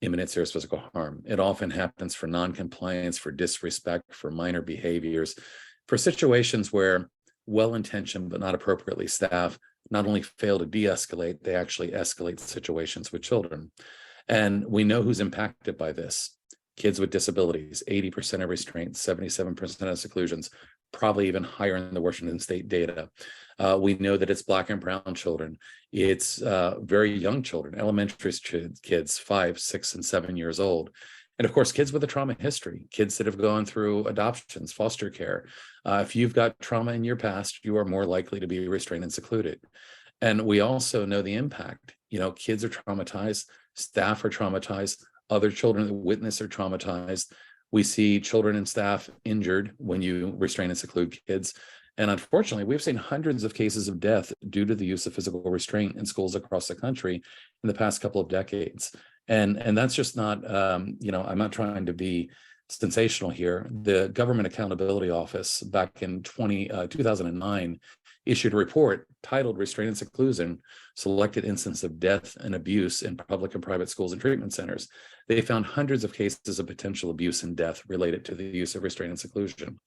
imminent serious physical harm. It often happens for non-compliance, for disrespect, for minor behaviors, for situations where well-intentioned but not appropriately staffed not only fail to de-escalate, they actually escalate situations with children. And we know who's impacted by this. Kids with disabilities, 80% of restraints, 77% of seclusions, probably even higher in the Washington state data. We know that it's Black and brown children. It's very young children, elementary kids, 5, 6, and 7 years old. And of course, kids with a trauma history, kids that have gone through adoptions, foster care. If you've got trauma in your past, you are more likely to be restrained and secluded. And we also know the impact. You know, kids are traumatized, staff are traumatized, other children that witness are traumatized. We see children and staff injured when you restrain and seclude kids. And unfortunately, we've seen hundreds of cases of death due to the use of physical restraint in schools across the country in the past couple of decades. And that's just not, you know, I'm not trying to be sensational here. The Government Accountability Office back in 2009 issued a report titled Restraint and Seclusion, Selected Instance of Death and Abuse in Public and Private Schools and Treatment Centers. They found hundreds of cases of potential abuse and death related to the use of restraint and seclusion.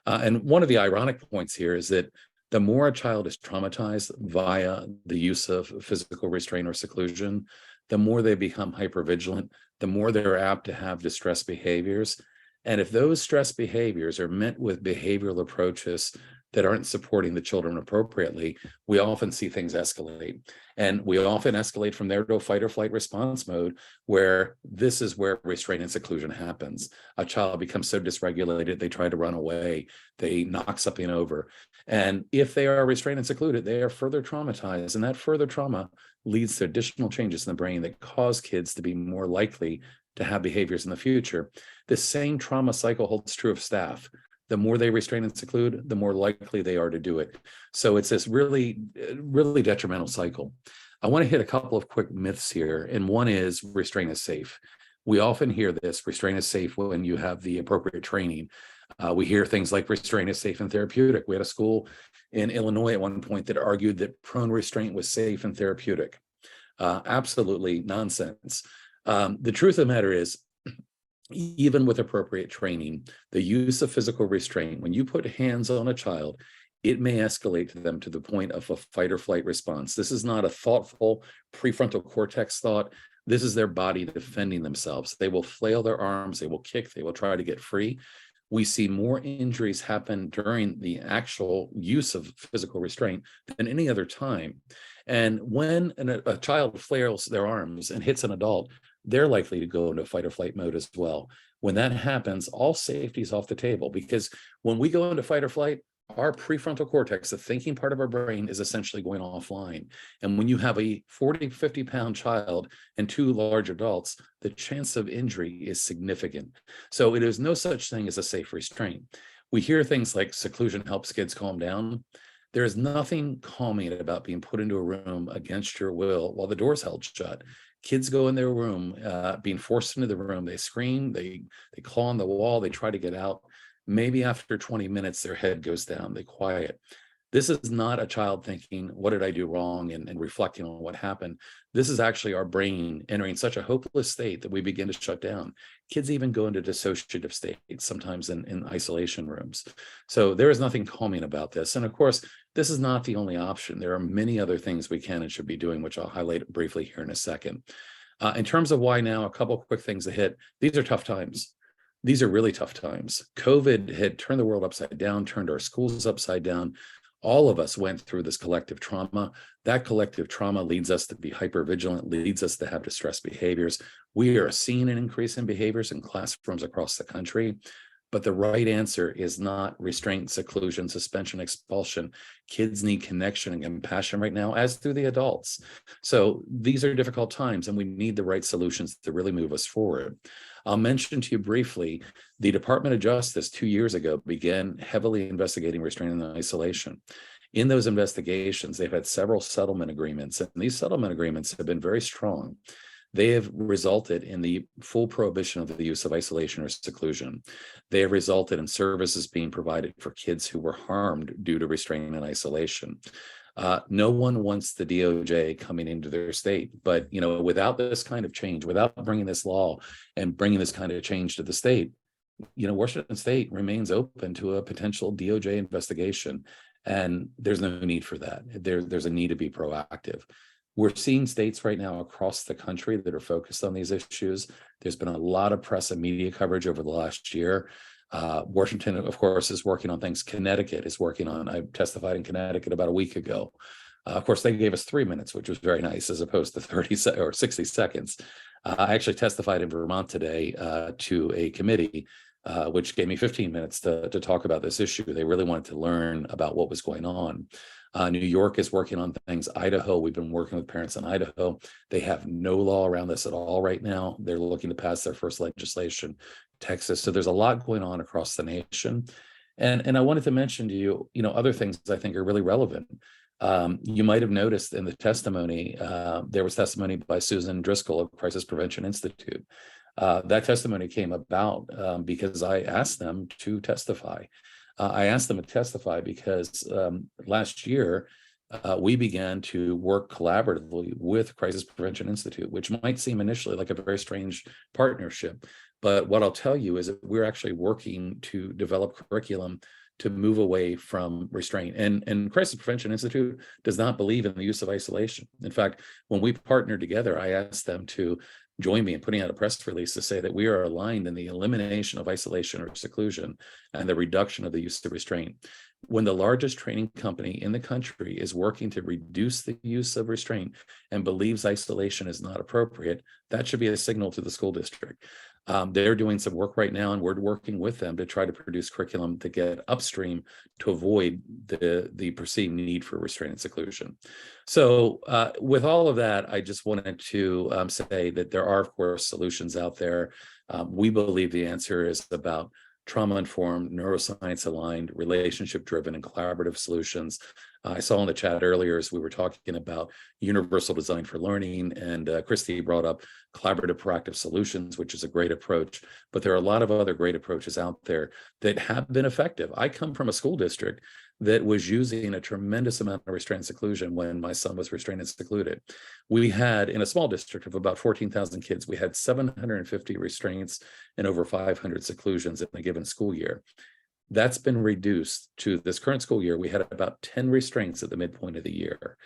And one of the ironic points here is that the more a child is traumatized via the use of physical restraint or seclusion, the more they become hypervigilant, the more they're apt to have distress behaviors. And if those stress behaviors are met with behavioral approaches that aren't supporting the children appropriately, we often see things escalate. And we often escalate from there to a fight or flight response mode, where this is where restraint and seclusion happens. A child becomes so dysregulated, they try to run away, they knock something over. And if they are restrained and secluded, they are further traumatized. And that further trauma leads to additional changes in the brain that cause kids to be more likely to have behaviors in the future. This same trauma cycle holds true of staff. The more they restrain and seclude, the more likely they are to do it. So it's this really, really detrimental cycle. I want to hit a couple of quick myths here. And one is restraint is safe. We often hear this, restraint is safe when you have the appropriate training. We hear things like restraint is safe and therapeutic. We had a school in Illinois at one point that argued that prone restraint was safe and therapeutic. Absolutely nonsense. The truth of the matter is, even with appropriate training, the use of physical restraint, when you put hands on a child, it may escalate them to the point of a fight or flight response. This is not a thoughtful prefrontal cortex thought. This is their body defending themselves. They will flail their arms, they will kick, they will try to get free. We see more injuries happen during the actual use of physical restraint than any other time. And when a child flails their arms and hits an adult, they're likely to go into fight or flight mode as well. When that happens, all safety is off the table, because when we go into fight or flight, our prefrontal cortex, the thinking part of our brain, is essentially going offline. And when you have a 40, 50-pound child and 2 large adults, the chance of injury is significant. So it is no such thing as a safe restraint. We hear things like seclusion helps kids calm down. There is nothing calming about being put into a room against your will while the door's held shut. Kids go in their room, being forced into the room, they scream, they claw on the wall, they try to get out. maybe after 20 minutes, their head goes down, they quiet. This is not a child thinking, what did I do wrong, and reflecting on what happened. This is actually our brain entering such a hopeless state that we begin to shut down. Kids even go into dissociative states, sometimes in isolation rooms. So there is nothing calming about this. And of course, this is not the only option. There are many other things we can and should be doing, which I'll highlight briefly here in a second. In terms of why now, a couple of quick things to hit. These are tough times. These are really tough times. COVID had turned the world upside down, turned our schools upside down. All of us went through this collective trauma. That collective trauma leads us to be hypervigilant, leads us to have distressed behaviors. We are seeing an increase in behaviors in classrooms across the country. But the right answer is not restraint, seclusion, suspension, expulsion. Kids need connection and compassion right now, as do the adults. So these are difficult times, and we need the right solutions to really move us forward. I'll mention to you briefly, the Department of Justice 2 years ago began heavily investigating restraint and isolation. In those investigations, they've had several settlement agreements, and these settlement agreements have been very strong. They have resulted in the full prohibition of the use of isolation or seclusion. They have resulted in services being provided for kids who were harmed due to restraint and isolation. No one wants the DOJ coming into their state, but without this kind of change, without bringing this law and bringing this kind of change to the state, Washington State remains open to a potential DOJ investigation, and there's no need for that. There's a need to be proactive. We're seeing states right now across the country that are focused on these issues. There's been a lot of press and media coverage over the last year. Washington, of course, is working on things. Connecticut is working on, I testified in Connecticut about a week ago. Of course, they gave us 3 minutes, which was very nice, as opposed to 30 or 60 seconds. I actually testified in Vermont today to a committee, which gave me 15 minutes to talk about this issue. They really wanted to learn about what was going on. New York is working on things. Idaho, we've been working with parents in Idaho. They have no law around this at all right now. They're looking to pass their first legislation. Texas. So there's a lot going on across the nation. And I wanted to mention to you, other things I think are really relevant. You might have noticed in the testimony, there was testimony by Susan Driscoll of Crisis Prevention Institute. That testimony came about because I asked them to testify. I asked them to testify because last year, we began to work collaboratively with Crisis Prevention Institute, which might seem initially like a very strange partnership. But what I'll tell you is that we're actually working to develop curriculum to move away from restraint. And Crisis Prevention Institute does not believe in the use of isolation. In fact, when we partnered together, I asked them to join me in putting out a press release to say that we are aligned in the elimination of isolation or seclusion and the reduction of the use of restraint. When the largest training company in the country is working to reduce the use of restraint and believes isolation is not appropriate, that should be a signal to the school district. They're doing some work right now, and we're working with them to try to produce curriculum to get upstream to avoid the perceived need for restraint and seclusion. So with all of that, I just wanted to say that there are, of course, solutions out there. We believe the answer is about trauma-informed, neuroscience-aligned, relationship-driven, and collaborative solutions. I saw in the chat earlier as we were talking about universal design for learning, and Christy brought up collaborative proactive solutions, which is a great approach, but there are a lot of other great approaches out there that have been effective. I come from a school district that was using a tremendous amount of restraint and seclusion when my son was restrained and secluded. We had, in a small district of about 14,000 kids, we had 750 restraints and over 500 seclusions in a given school year. That's been reduced to this current school year. We had about 10 restraints at the midpoint of the year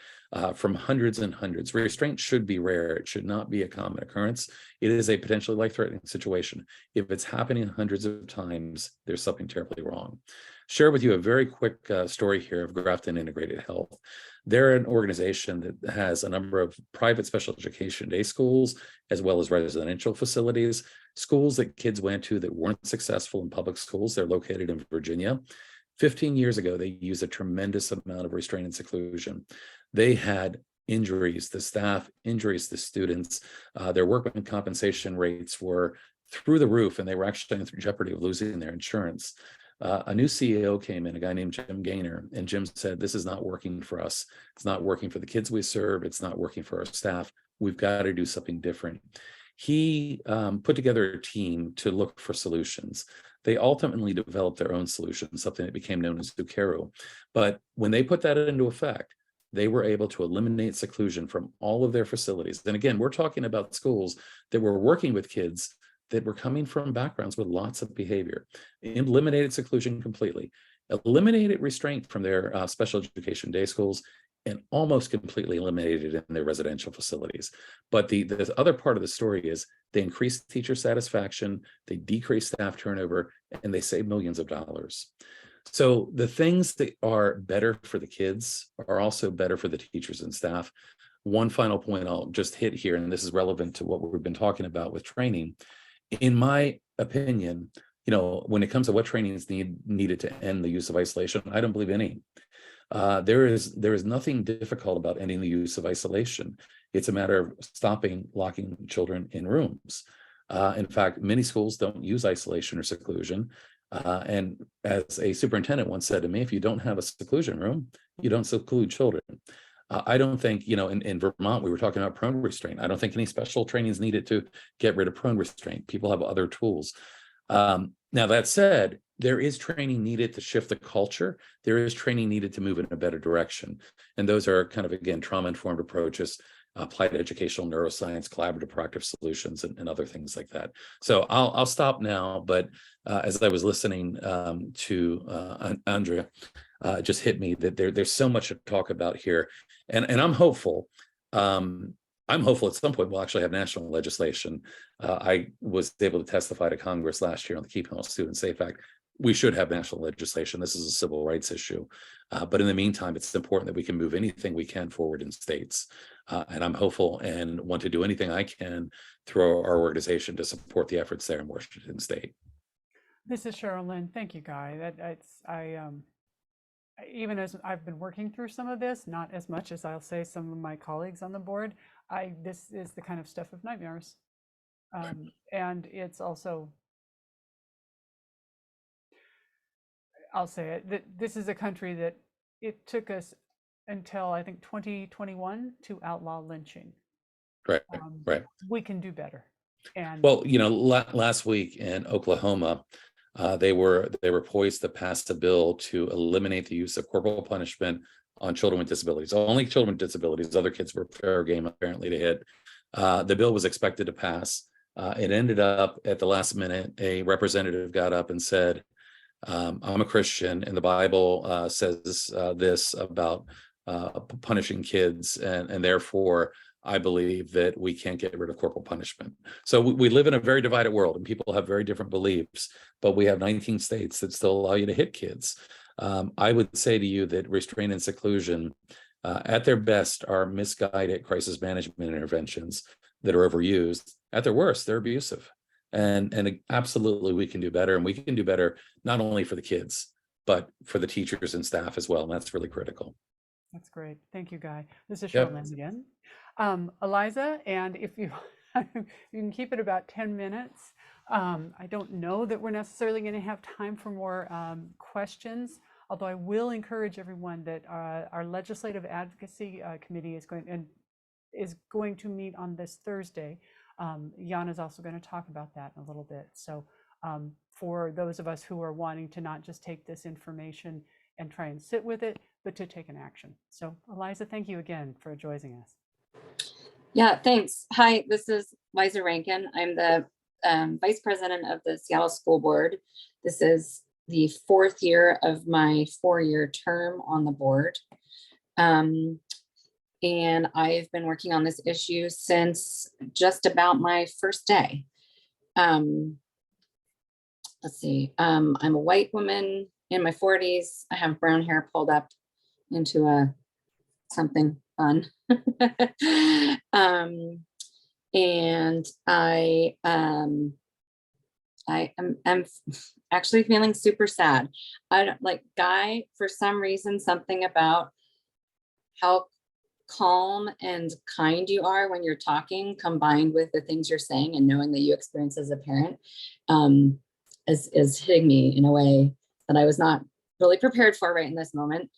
from hundreds and hundreds. Restraint should be rare. It should not be a common occurrence. It is a potentially life-threatening situation. If it's happening hundreds of times, there's something terribly wrong. Share with you a very quick story here of Grafton Integrated Health. They're an organization that has a number of private special education day schools, as well as residential facilities, schools that kids went to that weren't successful in public schools. They're located in Virginia. 15 years ago, they used a tremendous amount of restraint and seclusion. They had injuries to staff, injuries to students. Their workman compensation rates were through the roof, and they were actually in jeopardy of losing their insurance. A new CEO came in, a guy named Jim Gaynor, and Jim said, this is not working for us. It's not working for the kids we serve. It's not working for our staff. We've got to do something different. He put together a team to look for solutions. They ultimately developed their own solution, something that became known as Zucchero. But when they put that into effect, they were able to eliminate seclusion from all of their facilities. And again, we're talking about schools that were working with kids that were coming from backgrounds with lots of behavior. Eliminated seclusion completely, eliminated restraint from their special education day schools, and almost completely eliminated in their residential facilities. But the other part of the story is they increased teacher satisfaction, they decreased staff turnover, and they saved millions of dollars. So the things that are better for the kids are also better for the teachers and staff. One final point I'll just hit here, and this is relevant to what we've been talking about with training. In my opinion, when it comes to what training is needed to end the use of isolation, I don't believe any. There is nothing difficult about ending the use of isolation. It's a matter of locking children in rooms. In fact, many schools don't use isolation or seclusion. And as a superintendent once said to me, if you don't have a seclusion room, you don't seclude children. I don't think, in Vermont, we were talking about prone restraint. I don't think any special training is needed to get rid of prone restraint. People have other tools. Now, that said, there is training needed to shift the culture. There is training needed to move in a better direction. And those are kind of, again, trauma-informed approaches, applied educational neuroscience, collaborative proactive solutions, and other things like that. So I'll stop now, but as I was listening to Andrea, it just hit me that there's so much to talk about here. And I'm hopeful. I'm hopeful at some point we'll actually have national legislation. I was able to testify to Congress last year on the Keeping All Students Safe Act. We should have national legislation. This is a civil rights issue. But in the meantime, it's important that we can move anything we can forward in states. And I'm hopeful and want to do anything I can through our organization to support the efforts there in Washington State. This is Cheryl Lynn. Thank you, Guy. Even as I've been working through some of this, not as much as I'll say some of my colleagues on the board, this is the kind of stuff of nightmares. And it's also, I'll say it, that this is a country that it took us until I think 2021 to outlaw lynching. Right, right. We can do better. And well, last week in Oklahoma, they were poised to pass a bill to eliminate the use of corporal punishment on children with disabilities. Only children with disabilities. Other kids were fair game apparently to hit. The bill was expected to pass. It ended up at the last minute. A representative got up and said, "I'm a Christian, and the Bible says this about punishing kids, and therefore I believe that we can't get rid of corporal punishment." So we live in a very divided world, and people have very different beliefs, but we have 19 states that still allow you to hit kids. I would say to you that restraint and seclusion, at their best, are misguided crisis management interventions that are overused. At their worst, they're abusive. And absolutely, we can do better, and we can do better not only for the kids, but for the teachers and staff as well, and that's really critical. That's great. Thank you, Guy. This is Yep. Cheryl again. Eliza, and if you you can keep it about 10 minutes. I don't know that we're necessarily going to have time for more questions, although I will encourage everyone that our legislative advocacy committee is going to meet on this Thursday. Jan is also going to talk about that in a little bit. So for those of us who are wanting to not just take this information and try and sit with it, but to take an action. So Liza, thank you again for joining us. Yeah, thanks. Hi, this is Liza Rankin. I'm the Vice President of the Seattle School Board. This is the 4th year of my 4-year term on the board. And I've been working on this issue since just about my first day. Let's see, I'm a white woman in my 40s. I have brown hair pulled up into something fun. And I am actually feeling super sad. I don't like Guy, for some reason, something about how calm and kind you are when you're talking, combined with the things you're saying and knowing that you experience as a parent, is hitting me in a way that I was not really prepared for right in this moment.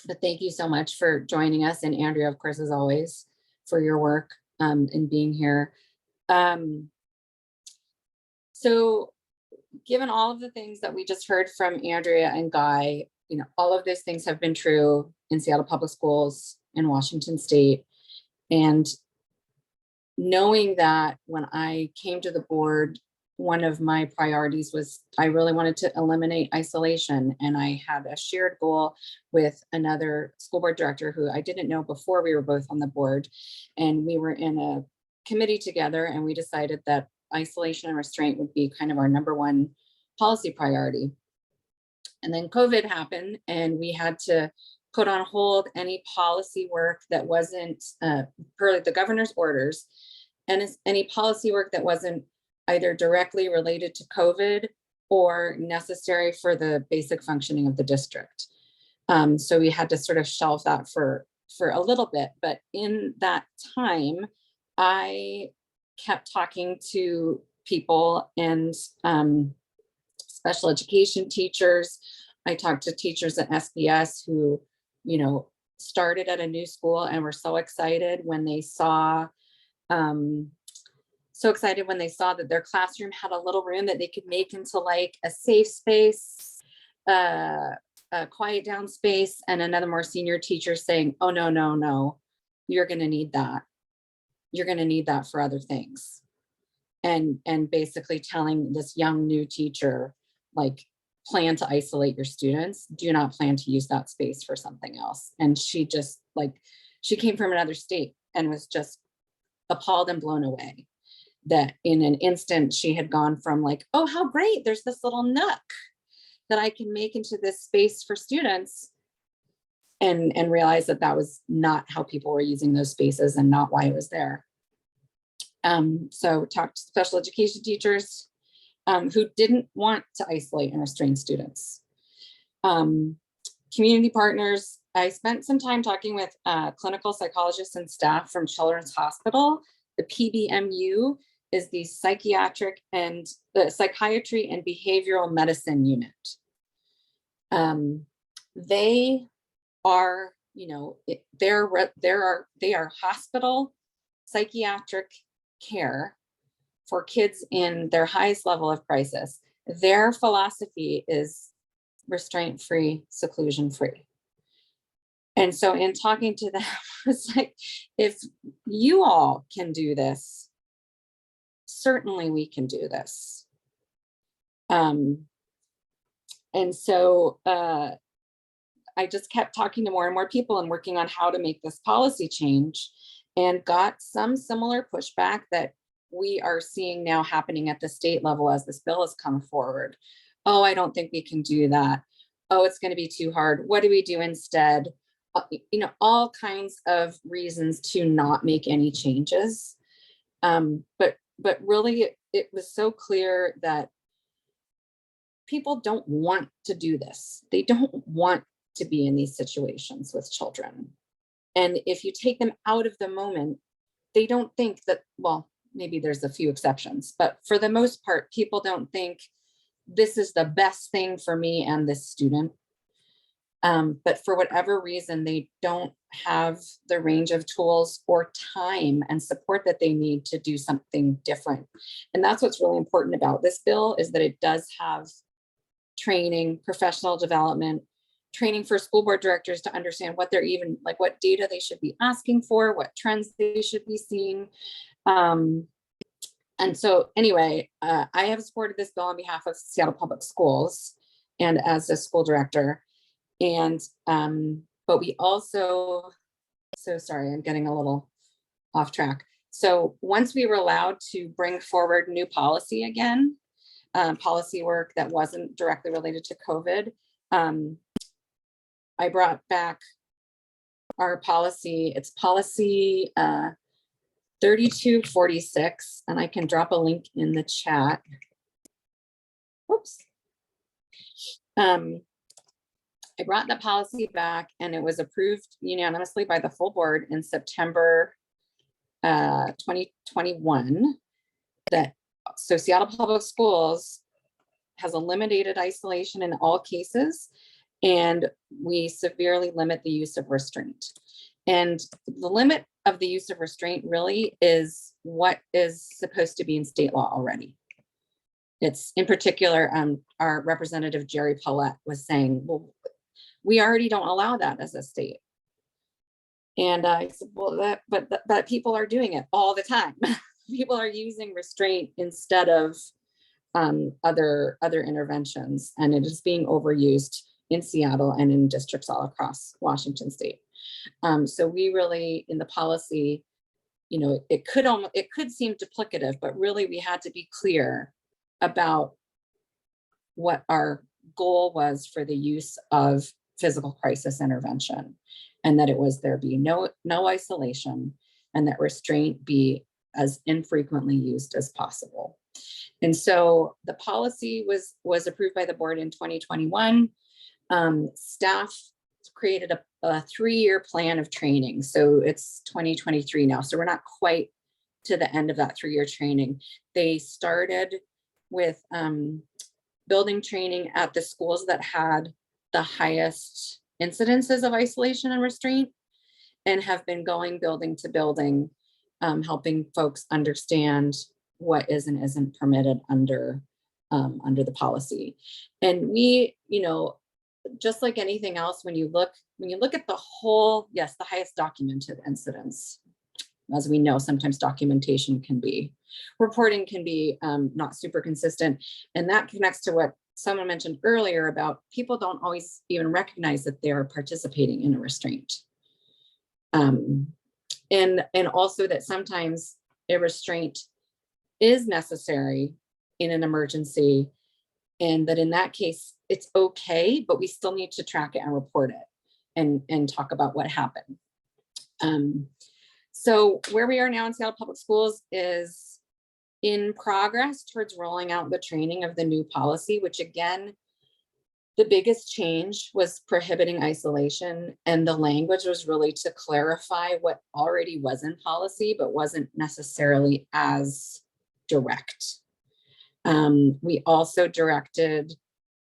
But thank you so much for joining us, and Andrea, of course, as always, for your work in being here. So given all of the things that we just heard from Andrea and Guy, you know, all of those things have been true in Seattle Public Schools, in Washington State. And knowing that, when I came to the board, one of my priorities was I really wanted to eliminate isolation. And I had a shared goal with another school board director who I didn't know before we were both on the board. And we were in a committee together, and we decided that isolation and restraint would be kind of our #1 policy priority. And then COVID happened, and we had to put on hold any policy work that wasn't per the governor's orders, and any policy work that wasn't either directly related to COVID or necessary for the basic functioning of the district. So we had to sort of shelve that for a little bit. But in that time, I kept talking to people and special education teachers. I talked to teachers at SBS who, you know, started at a new school and were so excited when they saw that their classroom had a little room that they could make into like a safe space, a quiet down space, and another more senior teacher saying, oh, no, you're going to need that. You're going to need that for other things. And basically telling this young new teacher, like, plan to isolate your students. Do not plan to use that space for something else. And she just she came from another state and was just appalled and blown away that in an instant she had gone from like, oh, how great, there's this little nook that I can make into this space for students, and realize that that was not how people were using those spaces and not why it was there. So talked to special education teachers who didn't want to isolate and restrain students. Community partners, I spent some time talking with clinical psychologists and staff from Children's Hospital. The PBMU is the psychiatry and behavioral medicine unit. They are, you know, they are hospital psychiatric care for kids in their highest level of crisis. Their philosophy is restraint-free, seclusion-free. And so in talking to them, it's like, if you all can do this, certainly we can do this. And so I just kept talking to more and more people and working on how to make this policy change, and got some similar pushback that we are seeing now happening at the state level as this bill has come forward. Oh, I don't think we can do that. Oh, it's going to be too hard. What do we do instead? You know, all kinds of reasons to not make any changes. But really, it was so clear that people don't want to do this. They don't want to be in these situations with children. And if you take them out of the moment, they don't think that, well, maybe there's a few exceptions, but for the most part, people don't think this is the best thing for me and this student. But for whatever reason, they don't have the range of tools or time and support that they need to do something different. And that's what's really important about this bill, is that it does have training, professional development, training for school board directors to understand what they're even, like, what data they should be asking for, what trends they should be seeing. And so anyway, I have supported this bill on behalf of Seattle Public Schools and as a school director. And, but we also, so sorry, I'm getting a little off track. So once we were allowed to bring forward new policy again, policy work that wasn't directly related to COVID, I brought back our policy. It's policy 3246, and I can drop a link in the chat. Whoops. I brought the policy back, and it was approved unanimously by the full board in September 2021. So Seattle Public Schools has eliminated isolation in all cases, and we severely limit the use of restraint. And the limit of the use of restraint really is what is supposed to be in state law already. it's in particular, our representative Jerry Paulette was saying, well, we already don't allow that as a state. And I said, well, but people are doing it all the time. People are using restraint instead of other interventions, and it is being overused in Seattle and in districts all across Washington state. So we really, in the policy, you know, it could seem duplicative, but really we had to be clear about what our goal was for the use of physical crisis intervention, and that it was there be no isolation, and that restraint be as infrequently used as possible. And so the policy was approved by the board in 2021. Staff created a 3-year plan of training. So it's 2023 now. So we're not quite to the end of that 3-year training. They started with building training at the schools that had the highest incidences of isolation and restraint, and have been going building to building, helping folks understand what is and isn't permitted under the policy. And we, you know, just like anything else, when you look at the whole, yes, the highest documented incidents, as we know, sometimes documentation can be, reporting can be not super consistent. And that connects to what someone mentioned earlier about people don't always even recognize that they're participating in a restraint. And also that sometimes a restraint is necessary in an emergency, and that in that case, it's okay, but we still need to track it and report it and talk about what happened. So where we are now in Seattle Public Schools is in progress towards rolling out the training of the new policy, which again, the biggest change was prohibiting isolation, and the language was really to clarify what already was in policy, but wasn't necessarily as direct. We also directed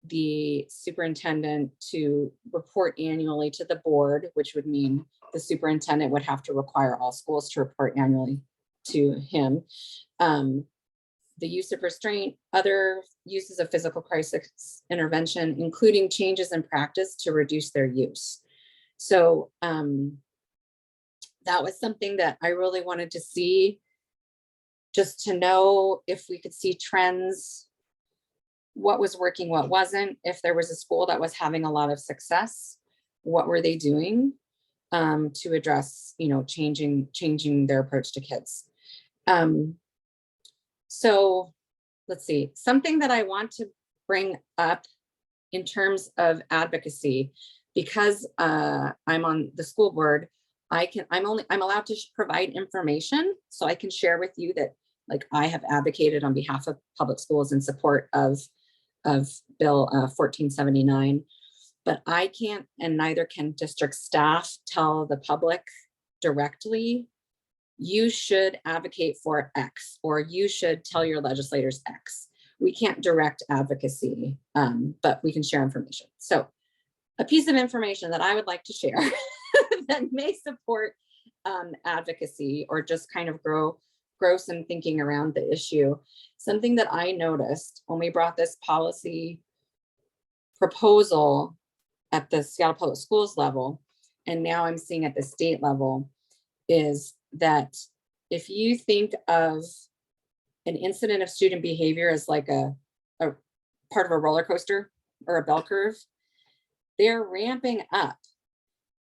the superintendent to report annually to the board, which would mean the superintendent would have to require all schools to report annually to him. The use of restraint, other uses of physical crisis intervention, including changes in practice to reduce their use. So that was something that I really wanted to see, just to know if we could see trends, what was working, what wasn't. If there was a school that was having a lot of success, what were they doing to address, you know, changing their approach to kids. So let's see, something that I want to bring up in terms of advocacy, because I'm on the school board, I'm allowed to provide information, so I can share with you that, like, I have advocated on behalf of public schools in support of Bill 1479, but I can't, and neither can district staff, tell the public directly, you should advocate for X, or you should tell your legislators X. We can't direct advocacy, but we can share information. So a piece of information that I would like to share that may support advocacy, or just kind of grow some thinking around the issue. Something that I noticed when we brought this policy proposal at the Seattle Public Schools level, and now I'm seeing at the state level, is that if you think of an incident of student behavior as like a part of a roller coaster or a bell curve, they're ramping up,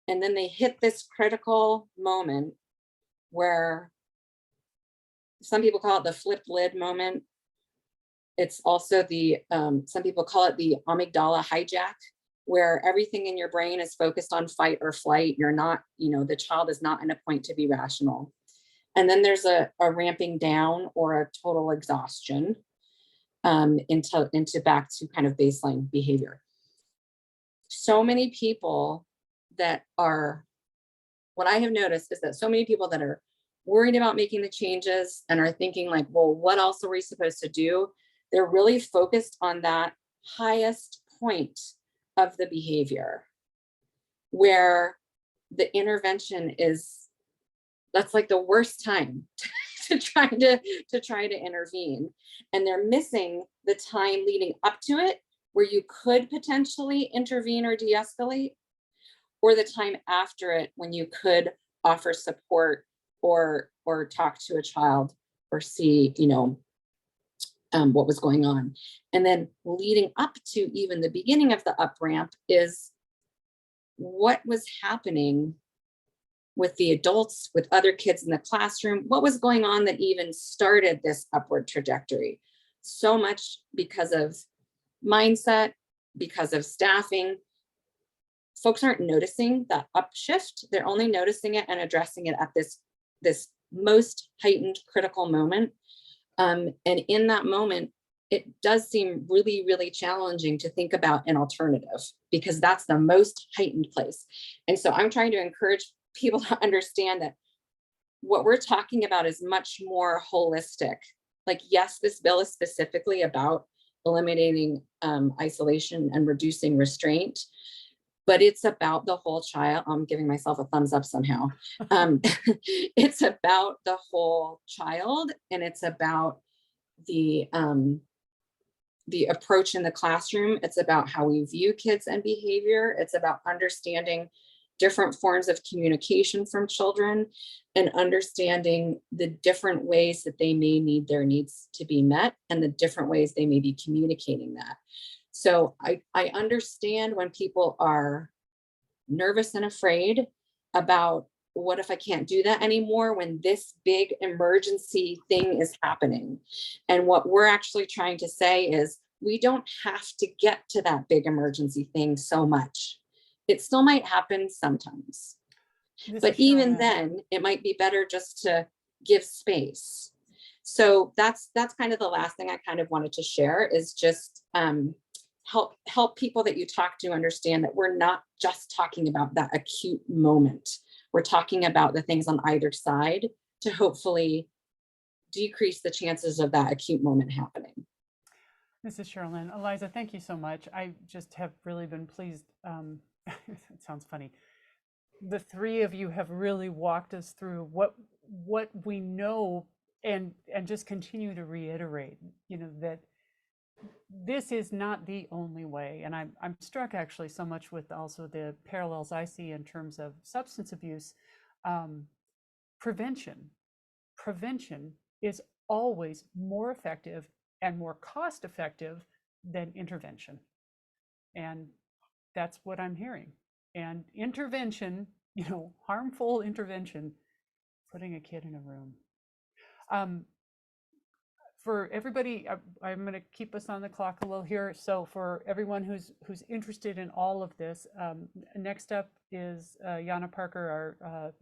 and then they hit this critical moment where some people call it the flipped lid moment. It's also the, some people call it the amygdala hijack, where everything in your brain is focused on fight or flight. You're not, you know, the child is not in a point to be rational. And then there's a ramping down or a total exhaustion into back to kind of baseline behavior. So many people that are, what I have noticed is that so many people that are worried about making the changes and are thinking like, well, what else are we supposed to do? They're really focused on that highest point of the behavior, where the intervention is, that's like the worst time to try to intervene. And they're missing the time leading up to it where you could potentially intervene or de-escalate, or the time after it when you could offer support or talk to a child or see, what was going on. And then leading up to even the beginning of the up ramp is what was happening with the adults, with other kids in the classroom, what was going on that even started this upward trajectory. So much because of mindset, because of staffing. Folks aren't noticing that upshift. They're only noticing it and addressing it at this most heightened critical moment. And in that moment, it does seem really, really challenging to think about an alternative because that's the most heightened place. And so I'm trying to encourage people to understand that what we're talking about is much more holistic. Like, yes, this bill is specifically about eliminating isolation and reducing restraint, but it's about the whole child. I'm giving myself a thumbs up somehow. It's about the whole child, and it's about the approach in the classroom. It's about how we view kids and behavior. It's about understanding different forms of communication from children and understanding the different ways that they may need their needs to be met and the different ways they may be communicating that. So I understand when people are nervous and afraid about what if I can't do that anymore when this big emergency thing is happening. And what we're actually trying to say is we don't have to get to that big emergency thing so much. It still might happen sometimes. But even then, it might be better just to give space. So that's kind of the last thing I kind of wanted to share is just help people that you talk to understand that we're not just talking about that acute moment. We're talking about the things on either side to hopefully decrease the chances of that acute moment happening. This is Sherilyn. Liza, thank you so much. I just have really been pleased. It sounds funny. The three of you have really walked us through what we know and just continue to reiterate, that this is not the only way. And I'm struck actually so much with also the parallels I see in terms of substance abuse. Prevention is always more effective and more cost effective than intervention. And that's what I'm hearing. And intervention, harmful intervention, putting a kid in a room. For everybody, I'm going to keep us on the clock a little here. So for everyone who's interested in all of this, next up is Jana Parker, our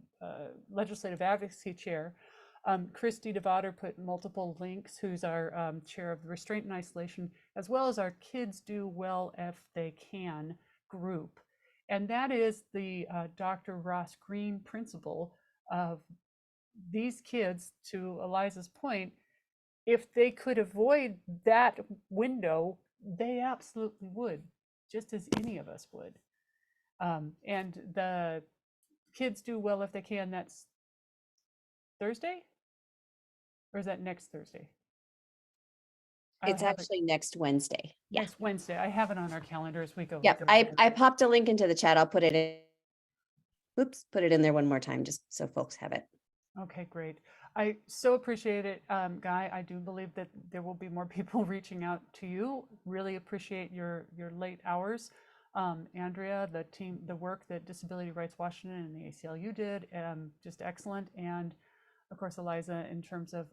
legislative advocacy chair. Christy DeVader put multiple links, who's our chair of the Restraint and Isolation, as well as our Kids Do Well If They Can group. And that is the Dr. Ross Green principle of these kids, to Eliza's point, if they could avoid that window, they absolutely would, just as any of us would. And the Kids Do Well If They Can, that's Thursday? Or is that next Thursday? It's actually next Wednesday. Yeah. Next Wednesday. I have it on our calendar as we go. Yep. I popped a link into the chat. I'll put it in. Oops, put it in there one more time just so folks have it. Okay, great. I so appreciate it, Guy. I do believe that there will be more people reaching out to you. Really appreciate your late hours. Andrea, the team, the work that Disability Rights Washington and the ACLU did, just excellent. And of course, Eliza, in terms of,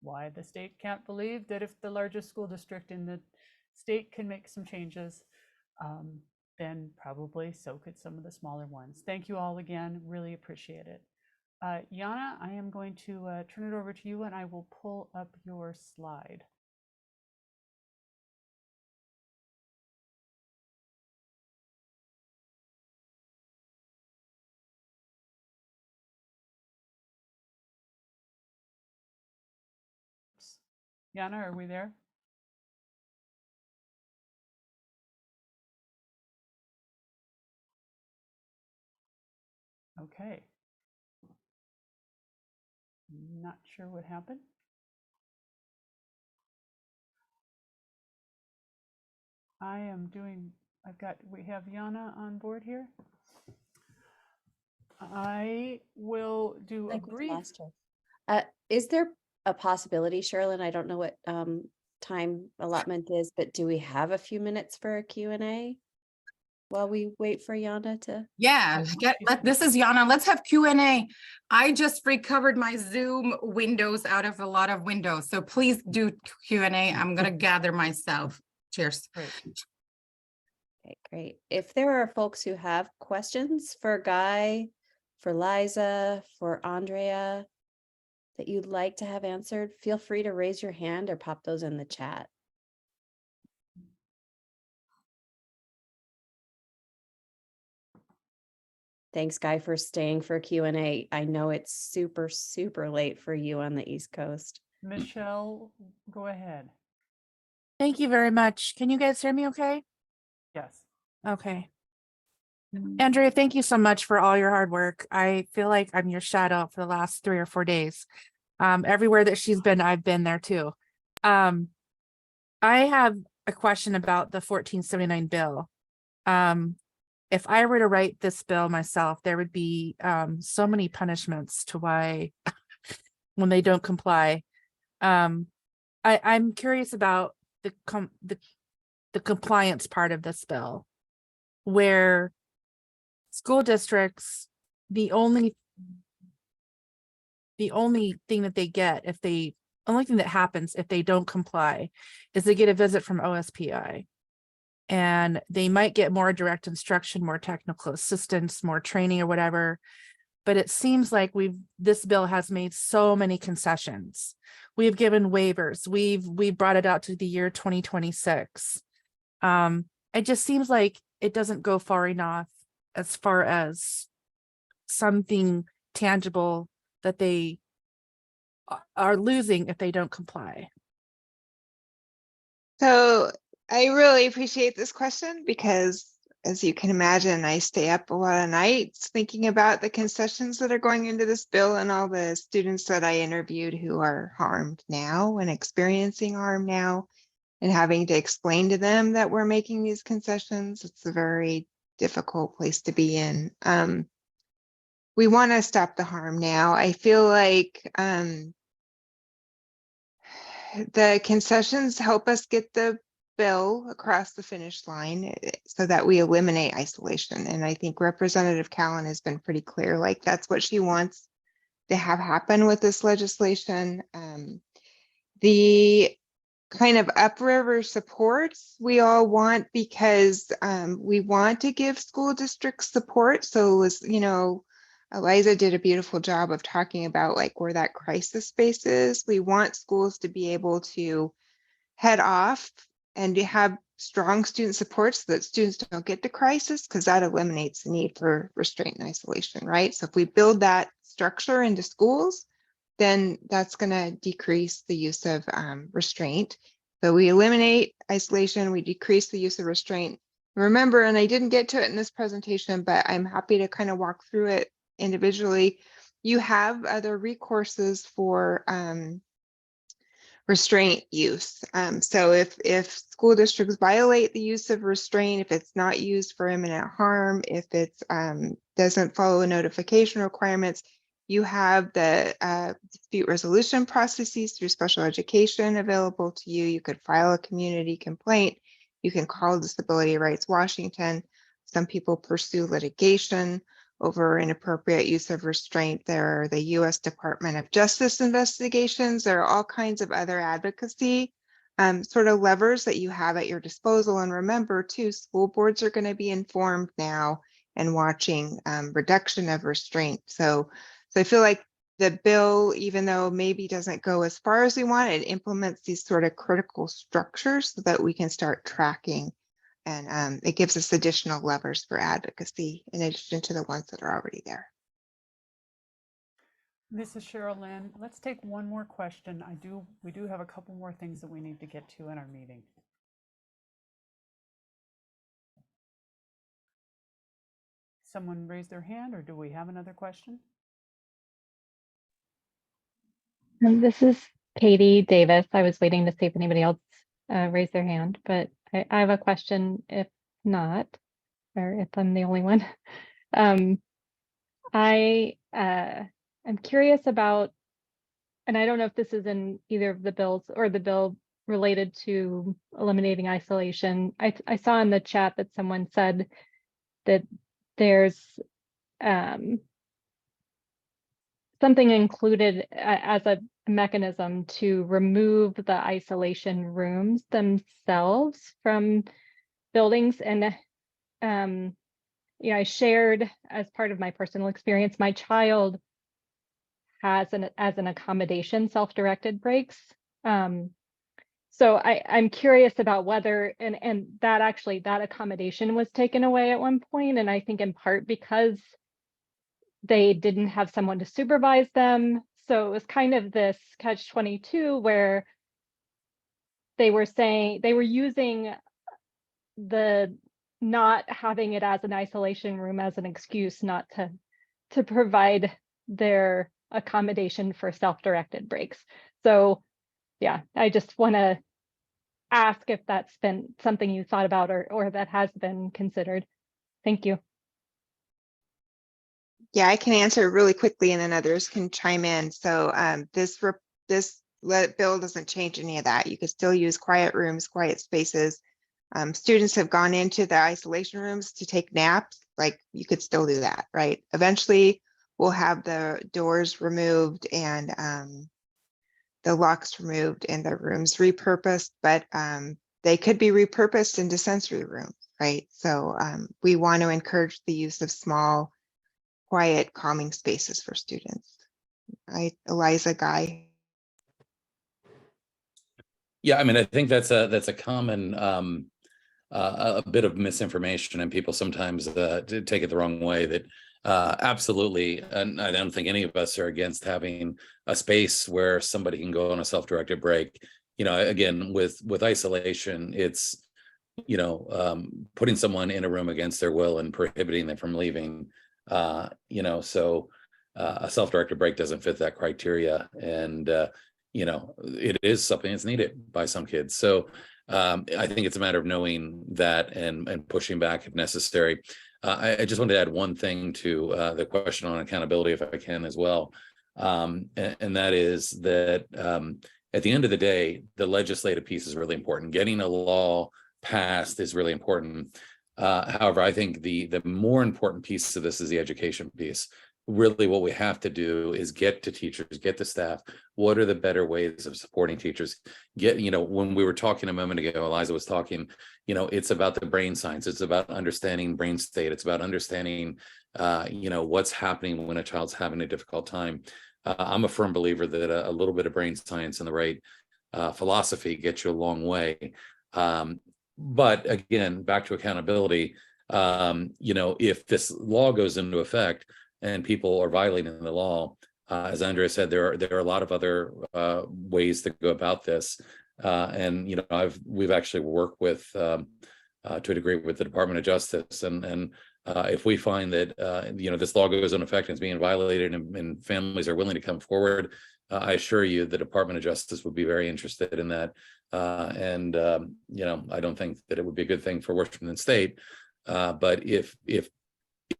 why the state can't believe that if the largest school district in the state can make some changes, then probably so could some of the smaller ones. Thank you all again. Really appreciate it. Jana, I am going to turn it over to you and I will pull up your slide. Jana, are we there? Okay. not sure what happened. We have Yana on board here. I will do a Like we brief. lost her. Is there a possibility, Sherilyn? I don't know what time allotment is, but do we have a few minutes for a Q&A while we wait for Yana to? Yeah, this is Yana. Let's have Q&A. I just recovered my Zoom windows out of a lot of windows. So please do Q&A. I'm going to gather myself. Cheers. Great. Okay, great. If there are folks who have questions for Guy, for Liza, for Andrea that you'd like to have answered, feel free to raise your hand or pop those in the chat. Thanks, Guy, for staying for Q&A. I know it's super, super late for you on the East Coast. Michelle, go ahead. Thank you very much. Can you guys hear me okay? Yes. Okay. Andrea, thank you so much for all your hard work. I feel like I'm your shadow for the last 3 or 4 days. Everywhere that she's been, I've been there too. I have a question about the 1479 bill. If I were to write this bill myself, there would be so many punishments to why when they don't comply. I'm curious about the compliance part of this bill, where school districts, the only thing that they get only thing that happens if they don't comply is they get a visit from OSPI, and they might get more direct instruction, more technical assistance, more training or whatever. But it seems like this bill has made so many concessions. We've given waivers. We've brought it out to the year 2026. It just seems like it doesn't go far enough as far as something tangible that they are losing if they don't comply. So I really appreciate this question because, as you can imagine, I stay up a lot of nights thinking about the concessions that are going into this bill and all the students that I interviewed who are harmed now and experiencing harm now, and having to explain to them that we're making these concessions. It's a very difficult place to be in. We want to stop the harm now. I feel like the concessions help us get the bill across the finish line so that we eliminate isolation. And I think Representative Callan has been pretty clear, like that's what she wants to have happen with this legislation. The kind of upriver supports we all want because we want to give school districts support. So as you know, Liza did a beautiful job of talking about like where that crisis space is. We want schools to be able to head off and to have strong student support so that students don't get to crisis, because that eliminates the need for restraint and isolation, right? So if we build that structure into schools, then that's going to decrease the use of restraint. So we eliminate isolation, we decrease the use of restraint. Remember, and I didn't get to it in this presentation, but I'm happy to kind of walk through it individually. You have other recourses for restraint use. So if school districts violate the use of restraint, if it's not used for imminent harm, if it doesn't follow notification requirements, you have the dispute resolution processes through special education available to you. You could file a community complaint. You can call Disability Rights Washington. Some people pursue litigation over inappropriate use of restraint. There are the U.S. Department of Justice investigations. There are all kinds of other advocacy sort of levers that you have at your disposal. And remember too, school boards are going to be informed now and watching reduction of restraint. So I feel like the bill, even though maybe doesn't go as far as we want, it implements these sort of critical structures so that we can start tracking. And it gives us additional levers for advocacy in addition to the ones that are already there. This is Cheryl Lynn. Let's take one more question. We do have a couple more things that we need to get to in our meeting. Someone raise their hand, or do we have another question? This is Katie Davis. I was waiting to see if anybody else raised their hand, but I have a question if not, or if I'm the only one. I'm curious about, and I don't know if this is in either of the bills or the bill related to eliminating isolation. I saw in the chat that someone said that there's something included as a mechanism to remove the isolation rooms themselves from buildings. And I shared as part of my personal experience, my child has as an accommodation self-directed breaks. So I'm curious about whether, and that accommodation was taken away at one point, and I think in part because they didn't have someone to supervise them. So it was kind of this catch-22 where they were using the not having it as an isolation room as an excuse not to provide their accommodation for self-directed breaks. So yeah, I just want to ask if that's been something you thought about or that has been considered. Thank you. Yeah, I can answer really quickly and then others can chime in. So this bill doesn't change any of that. You could still use quiet rooms, quiet spaces. Students have gone into the isolation rooms to take naps. Like you could still do that, right? Eventually we'll have the doors removed and the locks removed and the rooms repurposed, but they could be repurposed into sensory rooms, right? So we want to encourage the use of small, quiet, calming spaces for students. Right, Liza, Guy? Yeah, I mean, I think that's a common a bit of misinformation, and people sometimes take it the wrong way. That absolutely, and I don't think any of us are against having a space where somebody can go on a self-directed break. Again, with isolation, it's putting someone in a room against their will and prohibiting them from leaving. So a self-directed break doesn't fit that criteria, and it is something that's needed by some kids. So I think it's a matter of knowing that and pushing back if necessary. I just wanted to add one thing to the question on accountability, if I can, as well. And that is that at the end of the day, the legislative piece is really important. Getting a law passed is really important. However, I think the more important piece of this is the education piece. Really what we have to do is get to teachers, get to staff. What are the better ways of supporting teachers? When we were talking a moment ago, Liza was talking, it's about the brain science. It's about understanding brain state. It's about understanding, what's happening when a child's having a difficult time. I'm a firm believer that a little bit of brain science and the right philosophy gets you a long way. But again, back to accountability, if this law goes into effect, and people are violating the law, as Andrea said, there are a lot of other ways to go about this. We've actually worked with, to a degree, with the Department of Justice, and if we find that this law goes into effect and is being violated, and families are willing to come forward, I assure you the Department of Justice would be very interested in that. I don't think that it would be a good thing for Washington State, but if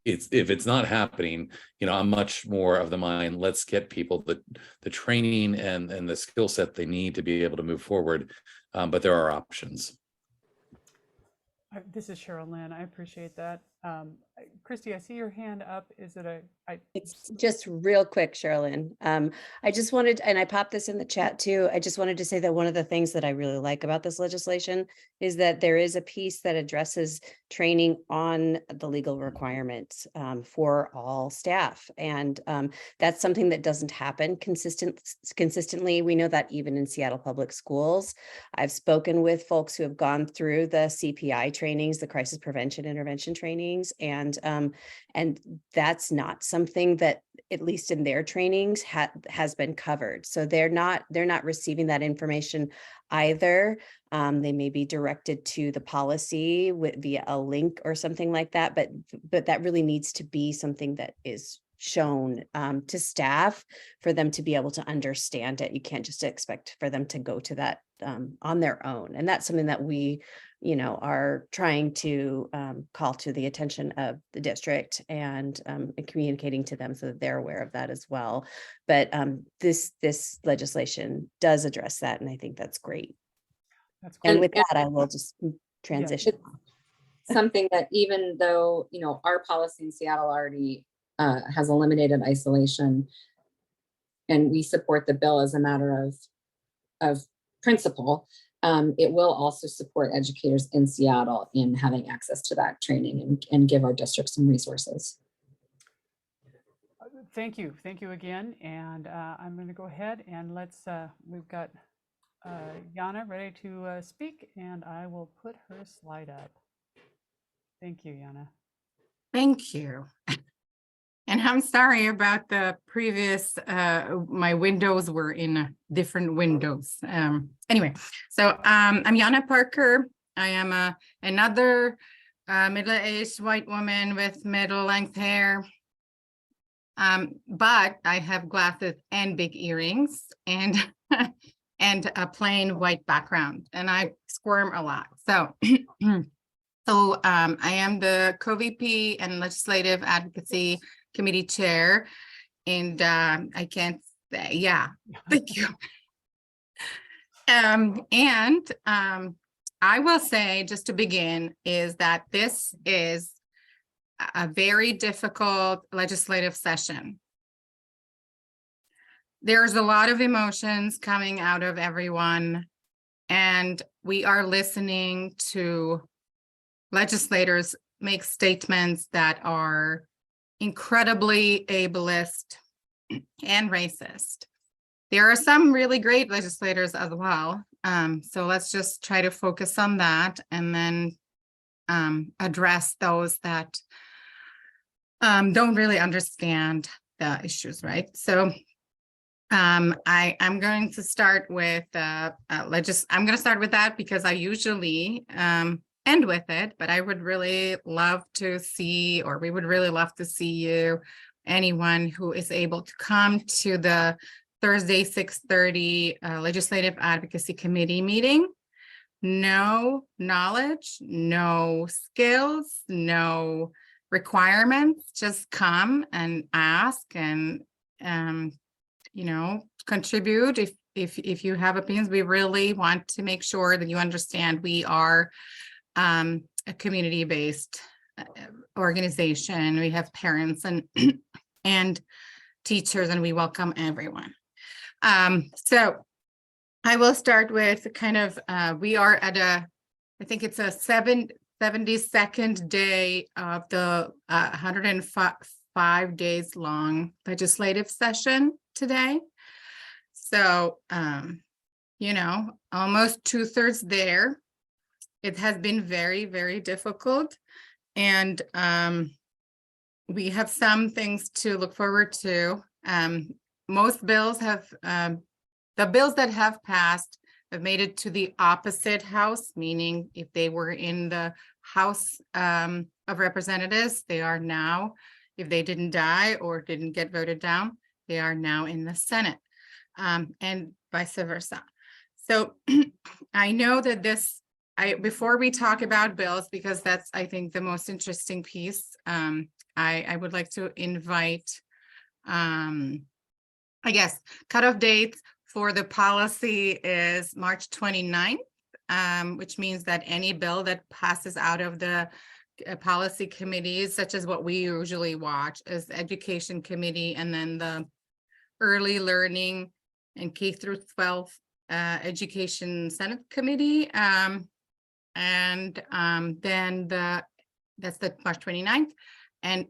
it's not happening, I'm much more of the mind, let's get people the training and the skill set they need to be able to move forward. But there are options. This is Cheryl Lynn. I appreciate that. Christy, I see your hand up. Is it It's just real quick, Sherilyn. I just wanted, and I popped this in the chat too. I just wanted to say that one of the things that I really like about this legislation is that there is a piece that addresses training on the legal requirements for all staff. And that's something that doesn't happen consistently. We know that even in Seattle Public Schools. I've spoken with folks who have gone through the CPI trainings, the crisis prevention intervention trainings, and that's not something that, at least in their trainings, has been covered. So they're not receiving that information either. They may be directed to the policy via a link or something like that, but that really needs to be something that is shown to staff for them to be able to understand it. You can't just expect for them to go to that on their own. And that's something that we, are trying to call to the attention of the district and communicating to them so that they're aware of that as well. But this legislation does address that, and I think that's great. That's And great. with that, I will just transition. Something that even though, our policy in Seattle already has eliminated isolation, and we support the bill as a matter of principle, it will also support educators in Seattle in having access to that training and give our district some resources. Thank you again. And I'm going to go ahead and we've got Yana ready to speak, and I will put her slide up. Thank you, Yana. Thank you. And I'm sorry about the previous, my windows were in different windows. Anyway, so I'm Yana Parker. I am another middle-aged white woman with middle-length hair. But I have glasses and big earrings and and a plain white background, and I squirm a lot. So I am the co-VP and Legislative Advocacy Committee Chair, and I can't say, yeah, thank you. I will say, just to begin, is that this is a very difficult legislative session. There's a lot of emotions coming out of everyone, and we are listening to legislators make statements that are incredibly ableist and racist. There are some really great legislators as well. So let's just try to focus on that and then address those that don't really understand the issues, right? So I'm going to start with I'm going to start with that because I usually end with it, but I would really love to see, or we would really love to see you, anyone who is able to come to the Thursday 6:30 Legislative Advocacy Committee meeting. No knowledge, no skills, no requirements, just come and ask and contribute if you have opinions. We really want to make sure that you understand we are a community-based organization. We have parents and and teachers, and we welcome everyone. So I will start with kind of we are at I think it's a 72nd day of the 105 days long legislative session today. So almost 2/3 there. It has been very, very difficult, and we have some things to look forward to. Most bills have, the bills that have passed have made it to the opposite house, meaning if they were in the House of Representatives, they are now, if they didn't die or didn't get voted down, they are now in the Senate, and vice versa. So I know that before we talk about bills, because that's, I think, the most interesting piece, I would like to invite, I guess, cutoff dates for the policy is March 29th, which means that any bill that passes out of the policy committees, such as what we usually watch, is Education Committee, and then the Early Learning and K through 12 Education Senate Committee, and then that's the March 29th, and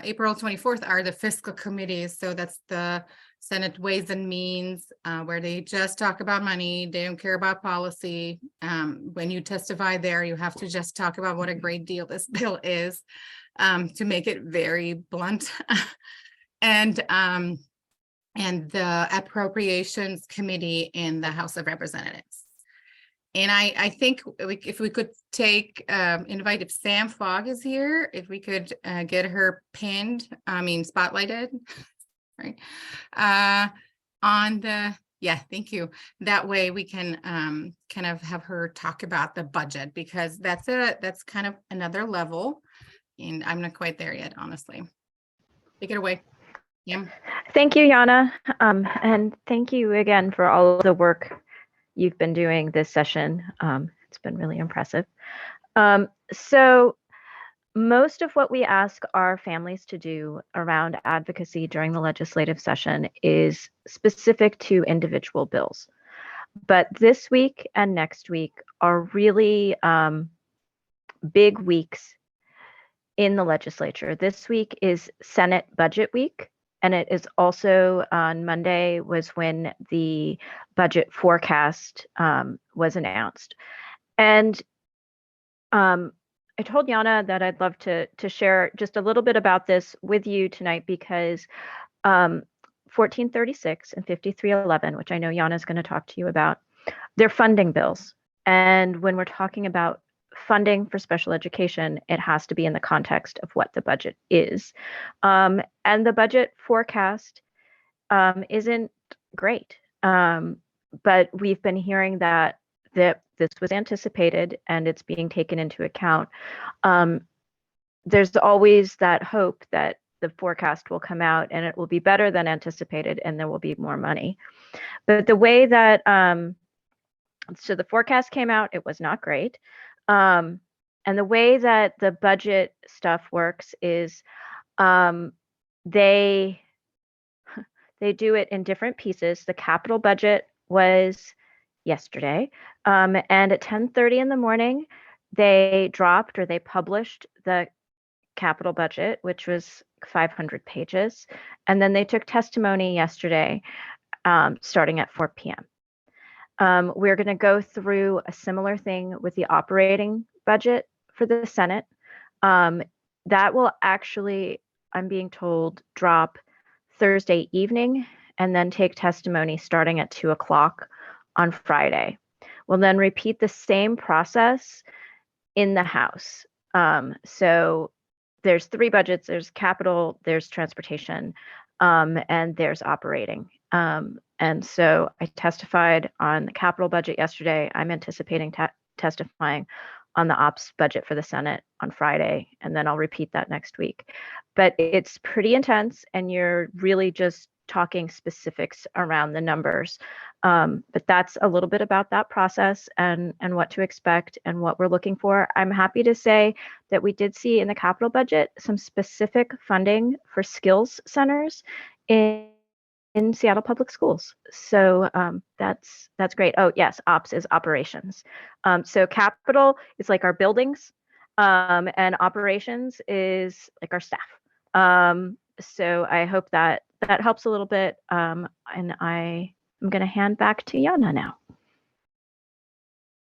April 24th are the fiscal committees. So that's the Senate Ways and Means, where they just talk about money. They don't care about policy. When you testify there, you have to just talk about what a great deal this bill is, to make it very blunt. And the Appropriations Committee in the House of Representatives. And I think if we could take, invite if Sam Fogg is here, if we could get her pinned, spotlighted, right? On the, yeah, thank you. That way we can kind of have her talk about the budget, because that's kind of another level. And I'm not quite there yet, honestly. Take it away. Yeah. Thank you, Yana. And thank you again for all of the work you've been doing this session. It's been really impressive. So most of what we ask our families to do around advocacy during the legislative session is specific to individual bills. But this week and next week are really big weeks in the legislature. This week is Senate Budget Week. And it is also on Monday was when the budget forecast was announced. And I told Yana that I'd love to share just a little bit about this with you tonight, because 1436 and 5311, which I know Yana is going to talk to you about, they're funding bills. And when we're talking about funding for special education, it has to be in the context of what the budget is. And the budget forecast isn't great. But we've been hearing that this was anticipated and it's being taken into account. There's always that hope that the forecast will come out and it will be better than anticipated and there will be more money. But the way that, so the forecast came out, it was not great. And the way that the budget stuff works is they do it in different pieces. The capital budget was yesterday, and at 10:30 in the morning, they dropped or they published the capital budget, which was 500 pages, and then they took testimony yesterday, starting at 4 p.m. We're going to go through a similar thing with the operating budget for the Senate. That will actually, I'm being told, drop Thursday evening and then take testimony starting at 2 o'clock on Friday. We'll then repeat the same process in the House. So there's 3 budgets, there's capital, there's transportation, and there's operating. And so I testified on the capital budget yesterday. I'm anticipating testifying on the ops budget for the Senate on Friday, and then I'll repeat that next week. But it's pretty intense, and you're really just talking specifics around the numbers. But that's a little bit about that process and what to expect and what we're looking for. I'm happy to say that we did see in the capital budget some specific funding for skills centers in Seattle Public Schools. So that's great. Oh yes, ops is operations. So capital is like our buildings, and operations is like our staff. So I hope that helps a little bit. And I'm going to hand back to Yana now.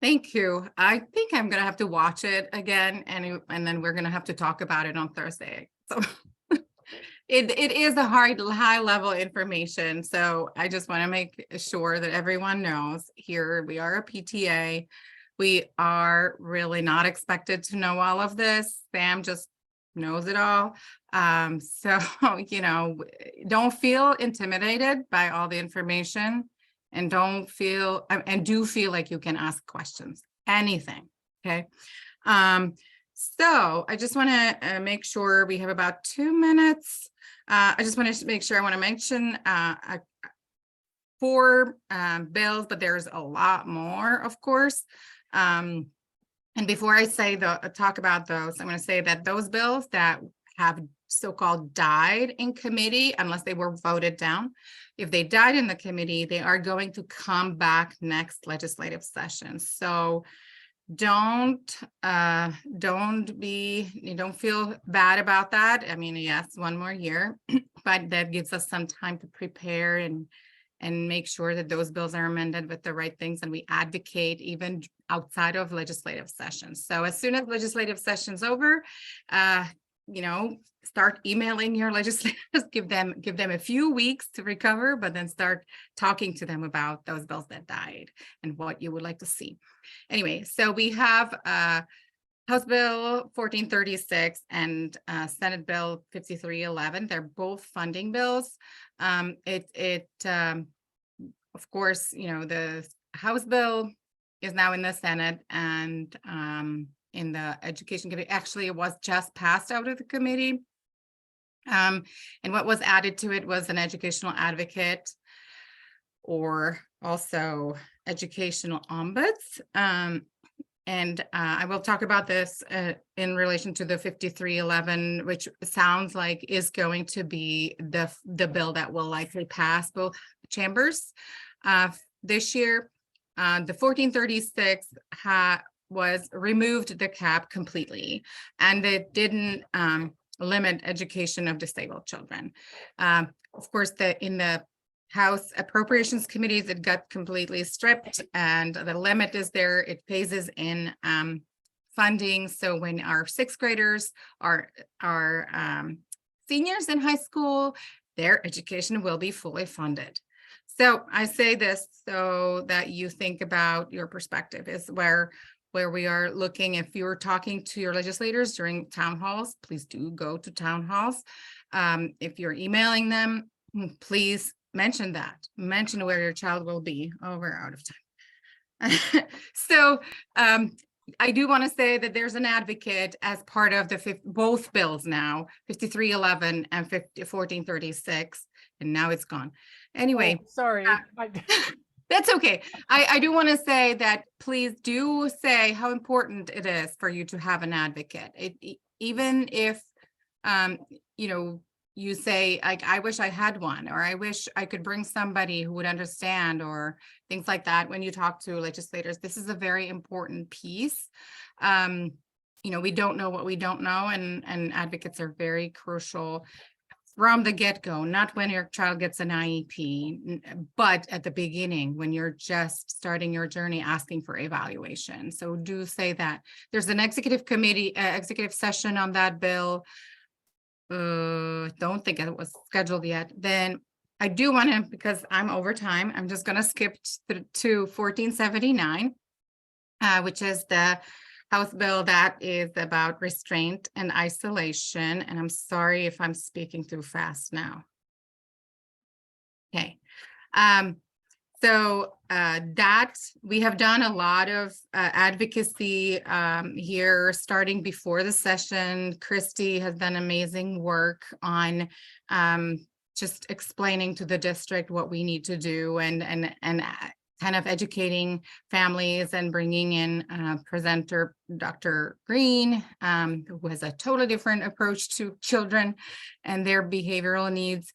Thank you. I think I'm going to have to watch it again, and then we're going to have to talk about it on Thursday. So it is a high level information. So I just want to make sure that everyone knows here we are a PTA. We are really not expected to know all of this. Sam just knows it all. So, don't feel intimidated by all the information, and do feel like you can ask questions, anything. Okay. So I just want to make sure we have about 2 minutes. I just want to make sure I want to mention 4 bills, but there's a lot more, of course. And before I say talk about those, I'm going to say that those bills that have so-called died in committee, unless they were voted down, if they died in the committee, they are going to come back next legislative session. So don't feel bad about that. I mean, yes, 1 more year, but that gives us some time to prepare and make sure that those bills are amended with the right things, and we advocate even outside of legislative sessions. So as soon as legislative session's over, start emailing your legislators, give them a few weeks to recover, but then start talking to them about those bills that died and what you would like to see. Anyway, so we have House Bill 1436 and Senate Bill 5311. They're both funding bills. Of course, the House Bill is now in the Senate and in the Education Committee. Actually, it was just passed out of the committee. And what was added to it was an educational advocate, or also educational ombuds. And I will talk about this in relation to the 5311, which sounds like is going to be the bill that will likely pass both chambers this year. The 1436 was removed the cap completely, and it didn't limit education of disabled children. Of course, in the House Appropriations Committees, it got completely stripped, and the limit is there. It phases in funding. So when our sixth graders are seniors in high school, their education will be fully funded. So I say this so that you think about your perspective is where we are looking. If you're talking to your legislators during town halls, please do go to town halls. If you're emailing them, please mention where your child will be. Oh, we're out of time. So I do want to say that there's an advocate as part of both bills now, 5311 and 1436, and now it's gone. Anyway, sorry. That's okay. I do want to say that please do say how important it is for you to have an advocate. Even if, you say, like, I wish I had one, or I wish I could bring somebody who would understand, or things like that. When you talk to legislators, this is a very important piece. We don't know what we don't know, and advocates are very crucial from the get-go, not when your child gets an IEP, but at the beginning, when you're just starting your journey asking for evaluation. So do say that. There's an executive session on that bill. Don't think it was scheduled yet. Then I do want to, because I'm over time, I'm just going to skip to 1479, which is the House bill that is about restraint and isolation. And I'm sorry if I'm speaking too fast now. Okay. So that we have done a lot of advocacy here starting before the session. Christy has done amazing work on just explaining to the district what we need to do, and kind of educating families and bringing in presenter Dr. Green, who has a totally different approach to children and their behavioral needs.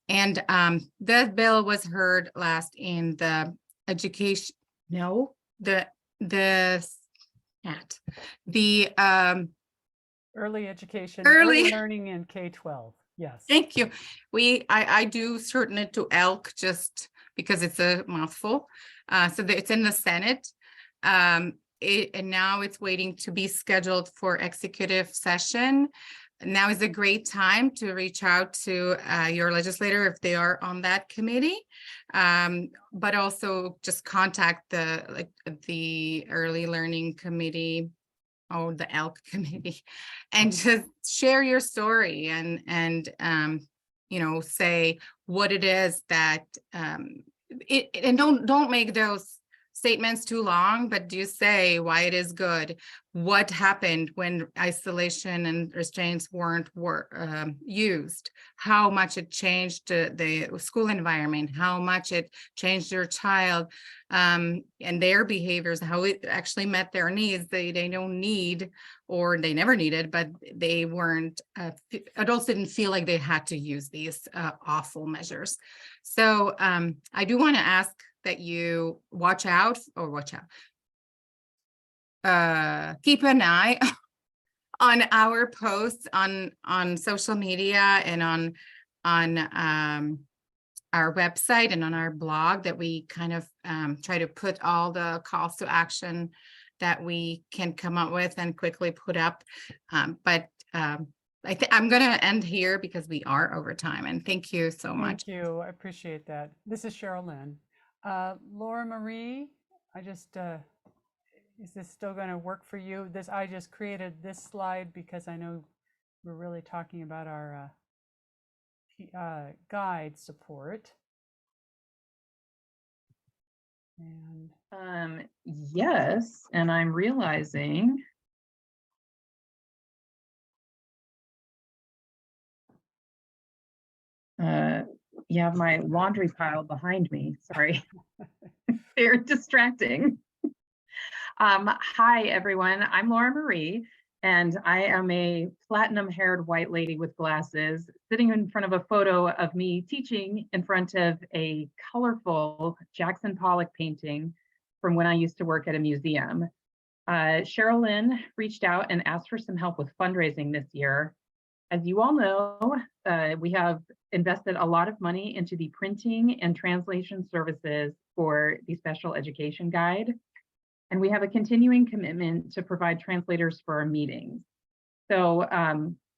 And that bill was heard last in the education, no, the early education, early learning in K-12. Yes. Thank you. I do shorten it to ELK just because it's a mouthful. So it's in the Senate. And now it's waiting to be scheduled for executive session. Now is a great time to reach out to your legislator if they are on that committee, but also just contact the early learning committee or the ELK committee, and just share your story and say what it is that and don't make those statements too long, but do say why it is good, what happened when isolation and restraints weren't used, how much it changed the school environment, how much it changed your child and their behaviors, how it actually met their needs. They don't need, or they never needed, but they weren't, adults didn't feel like they had to use these awful measures. So I do want to ask that you watch out, keep an eye on our posts on social media and on our website and on our blog, that we kind of try to put all the calls to action that we can come up with and quickly put up. But I'm gonna end here because we are over time, and thank you so much. Thank you. I appreciate that. This is Cheryl Lynn. Laura Marie, I just, is this still going to work for you? I just created this slide because I know we're really talking about our guide support. And yes, and I'm realizing you have my laundry pile behind me. Sorry. They're distracting. Hi, everyone. I'm Laura Marie, and I am a platinum-haired white lady with glasses sitting in front of a photo of me teaching in front of a colorful Jackson Pollock painting from when I used to work at a museum. Cheryl Lynn reached out and asked for some help with fundraising this year. As you all know, we have invested a lot of money into the printing and translation services for the special education guide. And we have a continuing commitment to provide translators for our meetings. So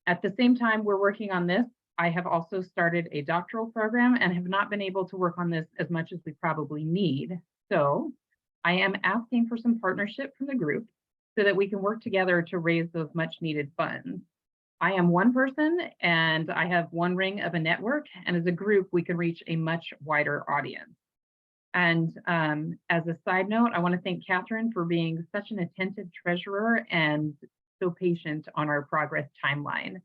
at the same time we're working on this, I have also started a doctoral program and have not been able to work on this as much as we probably need. So I am asking for some partnership from the group so that we can work together to raise those much needed funds. I am one person and I have one ring of a network, and as a group, we can reach a much wider audience. And as a side note, I want to thank Catherine for being such an attentive treasurer and so patient on our progress timeline.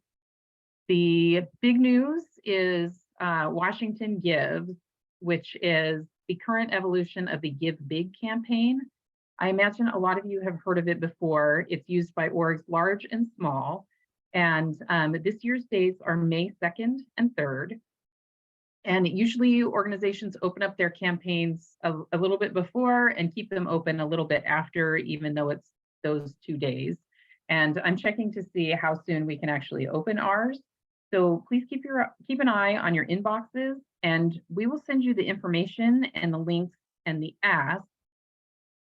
The big news is Washington Gives, which is the current evolution of the Give Big campaign. I imagine a lot of you have heard of it before. It's used by orgs large and small. And this year's dates are May 2nd and 3rd. And usually organizations open up their campaigns a little bit before and keep them open a little bit after, even though it's those 2 days. And I'm checking to see how soon we can actually open ours. So please keep an eye on your inboxes, and we will send you the information and the links and the ask.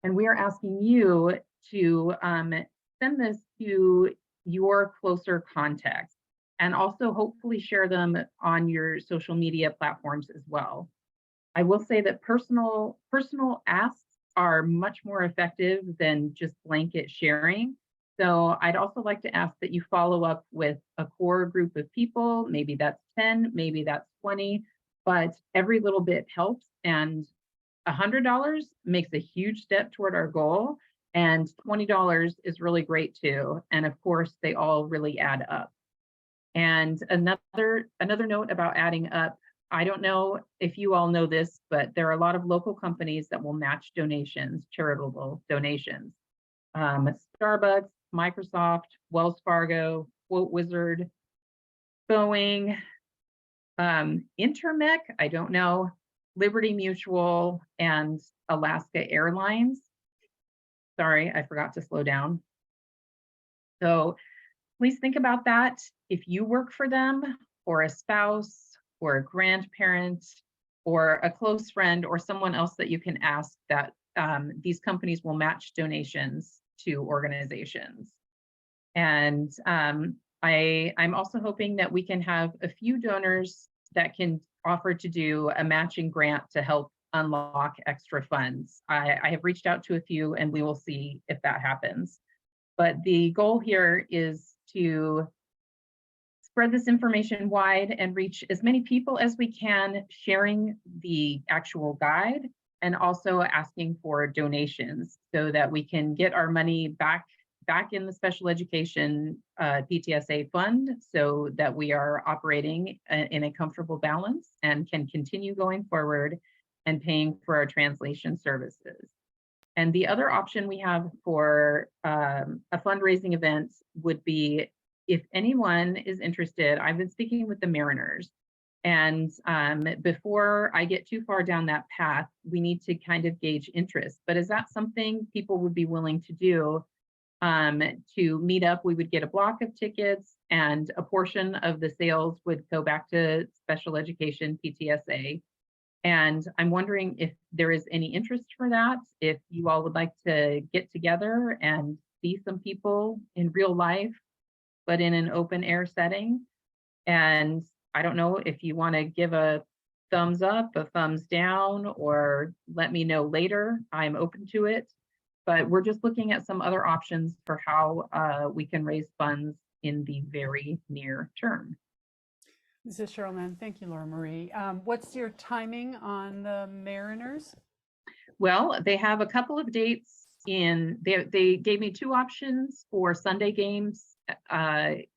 And we are asking you to send this to your closer contacts, and also hopefully share them on your social media platforms as well. I will say that personal asks are much more effective than just blanket sharing. So I'd also like to ask that you follow up with a core group of people. Maybe that's 10, maybe that's 20, but every little bit helps. And $100 makes a huge step toward our goal. And $20 is really great too. And of course, they all really add up. And another note about adding up, I don't know if you all know this, but there are a lot of local companies that will match donations, charitable donations. Starbucks, Microsoft, Wells Fargo, Quote Wizard, Boeing, Intermec, I don't know, Liberty Mutual, and Alaska Airlines. Sorry, I forgot to slow down. So please think about that. If you work for them, or a spouse, or a grandparent, or a close friend, or someone else that you can ask, that these companies will match donations to organizations. And I'm also hoping that we can have a few donors that can offer to do a matching grant to help unlock extra funds. I have reached out to a few, and we will see if that happens. But the goal here is to spread this information wide and reach as many people as we can, sharing the actual guide and also asking for donations so that we can get our money back in the special education PTSA fund, so that we are operating in a comfortable balance and can continue going forward and paying for our translation services. And the other option we have for a fundraising event would be, if anyone is interested, I've been speaking with the Mariners, and before I get too far down that path, we need to kind of gauge interest. But is that something people would be willing to do? To meet up, we would get a block of tickets, and a portion of the sales would go back to special education PTSA. And I'm wondering if there is any interest for that, if you all would like to get together and see some people in real life but in an open air setting. And I don't know if you want to give a thumbs up, a thumbs down, or let me know later. I'm open to it. But we're just looking at some other options for how we can raise funds in the very near term. This is Cheryl Mann. Thank you, Laura Marie. What's your timing on the Mariners? Well, they have a couple of dates they gave me 2 options for Sunday games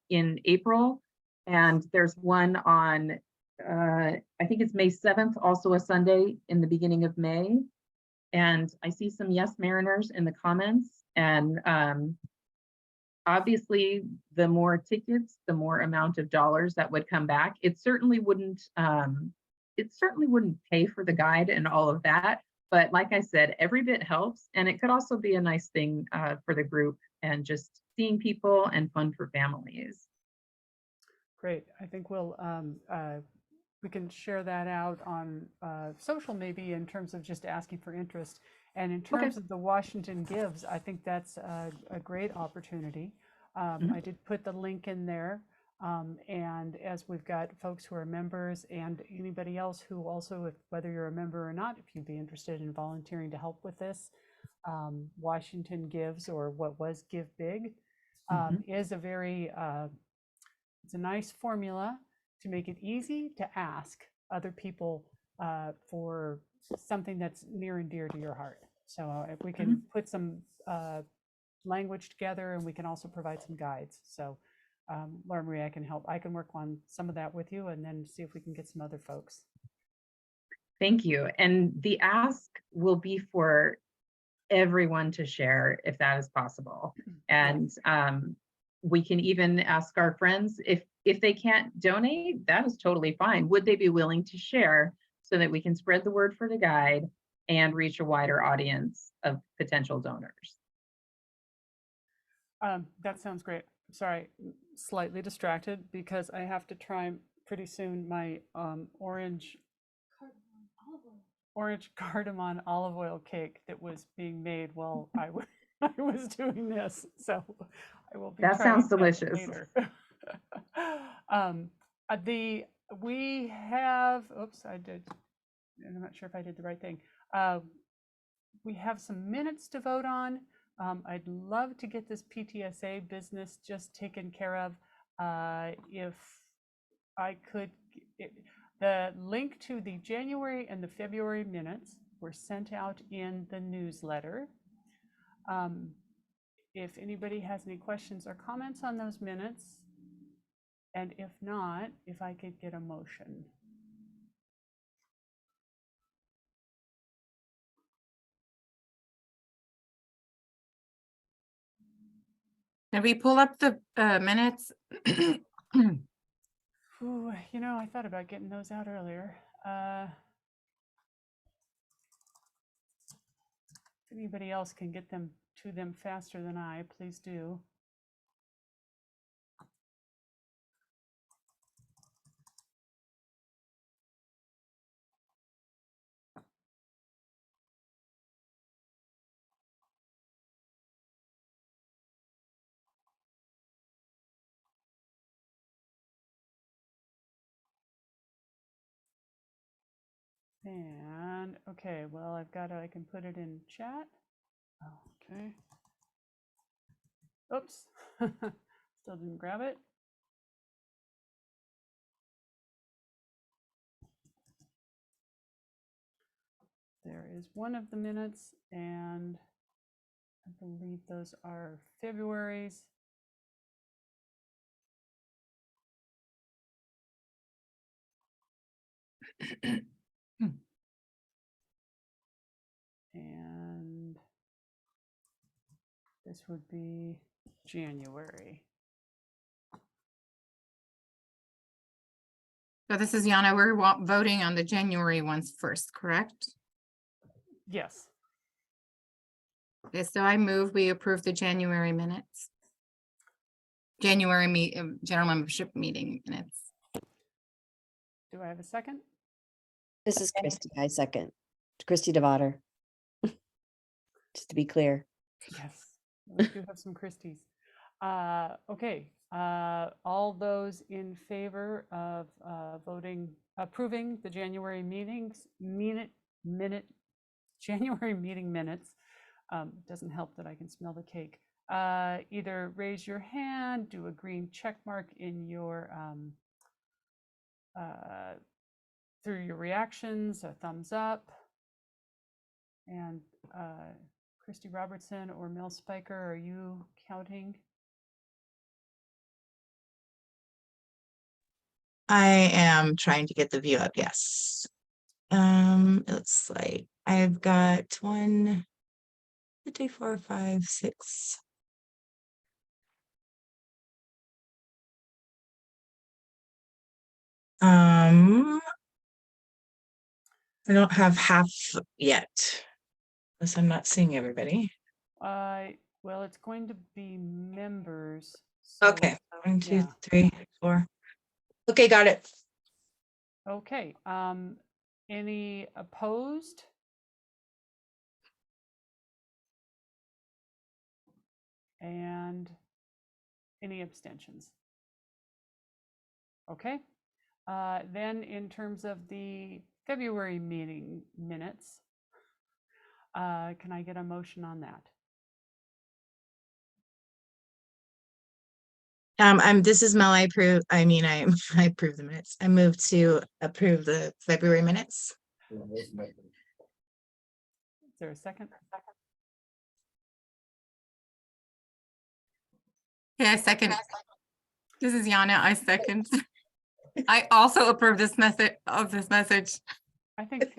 in April. And there's one on, I think it's May 7th, also a Sunday in the beginning of May. And I see some yes Mariners in the comments. And obviously, the more tickets, the more amount of dollars that would come back. It certainly wouldn't pay for the guide and all of that. But like I said, every bit helps. And it could also be a nice thing for the group and just seeing people and fun for families. Great. I think we can share that out on social, maybe, in terms of just asking for interest. And in terms of the Washington Gives, I think that's a great opportunity. I did put the link in there. And as we've got folks who are members and anybody else who also, whether you're a member or not, if you'd be interested in volunteering to help with this, Washington Gives, or what was Give Big, is it's a nice formula to make it easy to ask other people for something that's near and dear to your heart. So if we can put some language together, and we can also provide some guides. So Laura Marie, I can help. I can work on some of that with you, and then see if we can get some other folks. Thank you. And the ask will be for everyone to share if that is possible. And we can even ask our friends if they can't donate, that is totally fine. Would they be willing to share so that we can spread the word for the guide and reach a wider audience of potential donors? That sounds great. Sorry, slightly distracted because I have to try pretty soon my orange cardamom olive oil cake that was being made while I was doing this. So I will be. That sounds delicious. Later. We have. Oops, I did. I'm not sure if I did the right thing. We have some minutes to vote on. I'd love to get this PTSA business just taken care of. If I could, the link to the January and the February minutes were sent out in the newsletter. If anybody has any questions or comments on those minutes, and if not, if I could get a motion. Can we pull up the minutes? Ooh, I thought about getting those out earlier. If anybody else can get them to them faster than I, please do. And okay, well, I can put it in chat. Okay. Oops, still didn't grab it. There is one of the minutes, and I believe those are February's. And this would be January. So this is Yana, we're voting on the January ones first, correct? Yes. Okay, so I move we approve the January minutes. January general membership meeting minutes. Do I have a second? This is Christy. I second. Christy DeVotter. Just to be clear. Yes, we do have some Christies. Okay, All those in favor of approving the January January meeting minutes. Doesn't help that I can smell the cake. Either raise your hand, do a green check mark in your through your reactions, a thumbs up. And Christy Robertson or Mel Spiker, are you counting? I am trying to get the view up, yes. It looks like I've got 1, 2, 3, 4, 5, 6. I don't have half yet, unless I'm not seeing everybody. Well, it's going to be members. Okay, 1, 2, yeah. 3, 4. Okay, got it. Okay, any opposed? And any abstentions? Okay, then in terms of the February meeting minutes, can I get a motion on that? This is Mel. I approve the minutes. I move to approve the February minutes. Is there a second? Yeah, I second. This is Yana. I second. I also approve this message. I think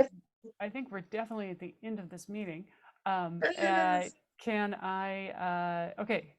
we're definitely at the end of this meeting. Can I, okay,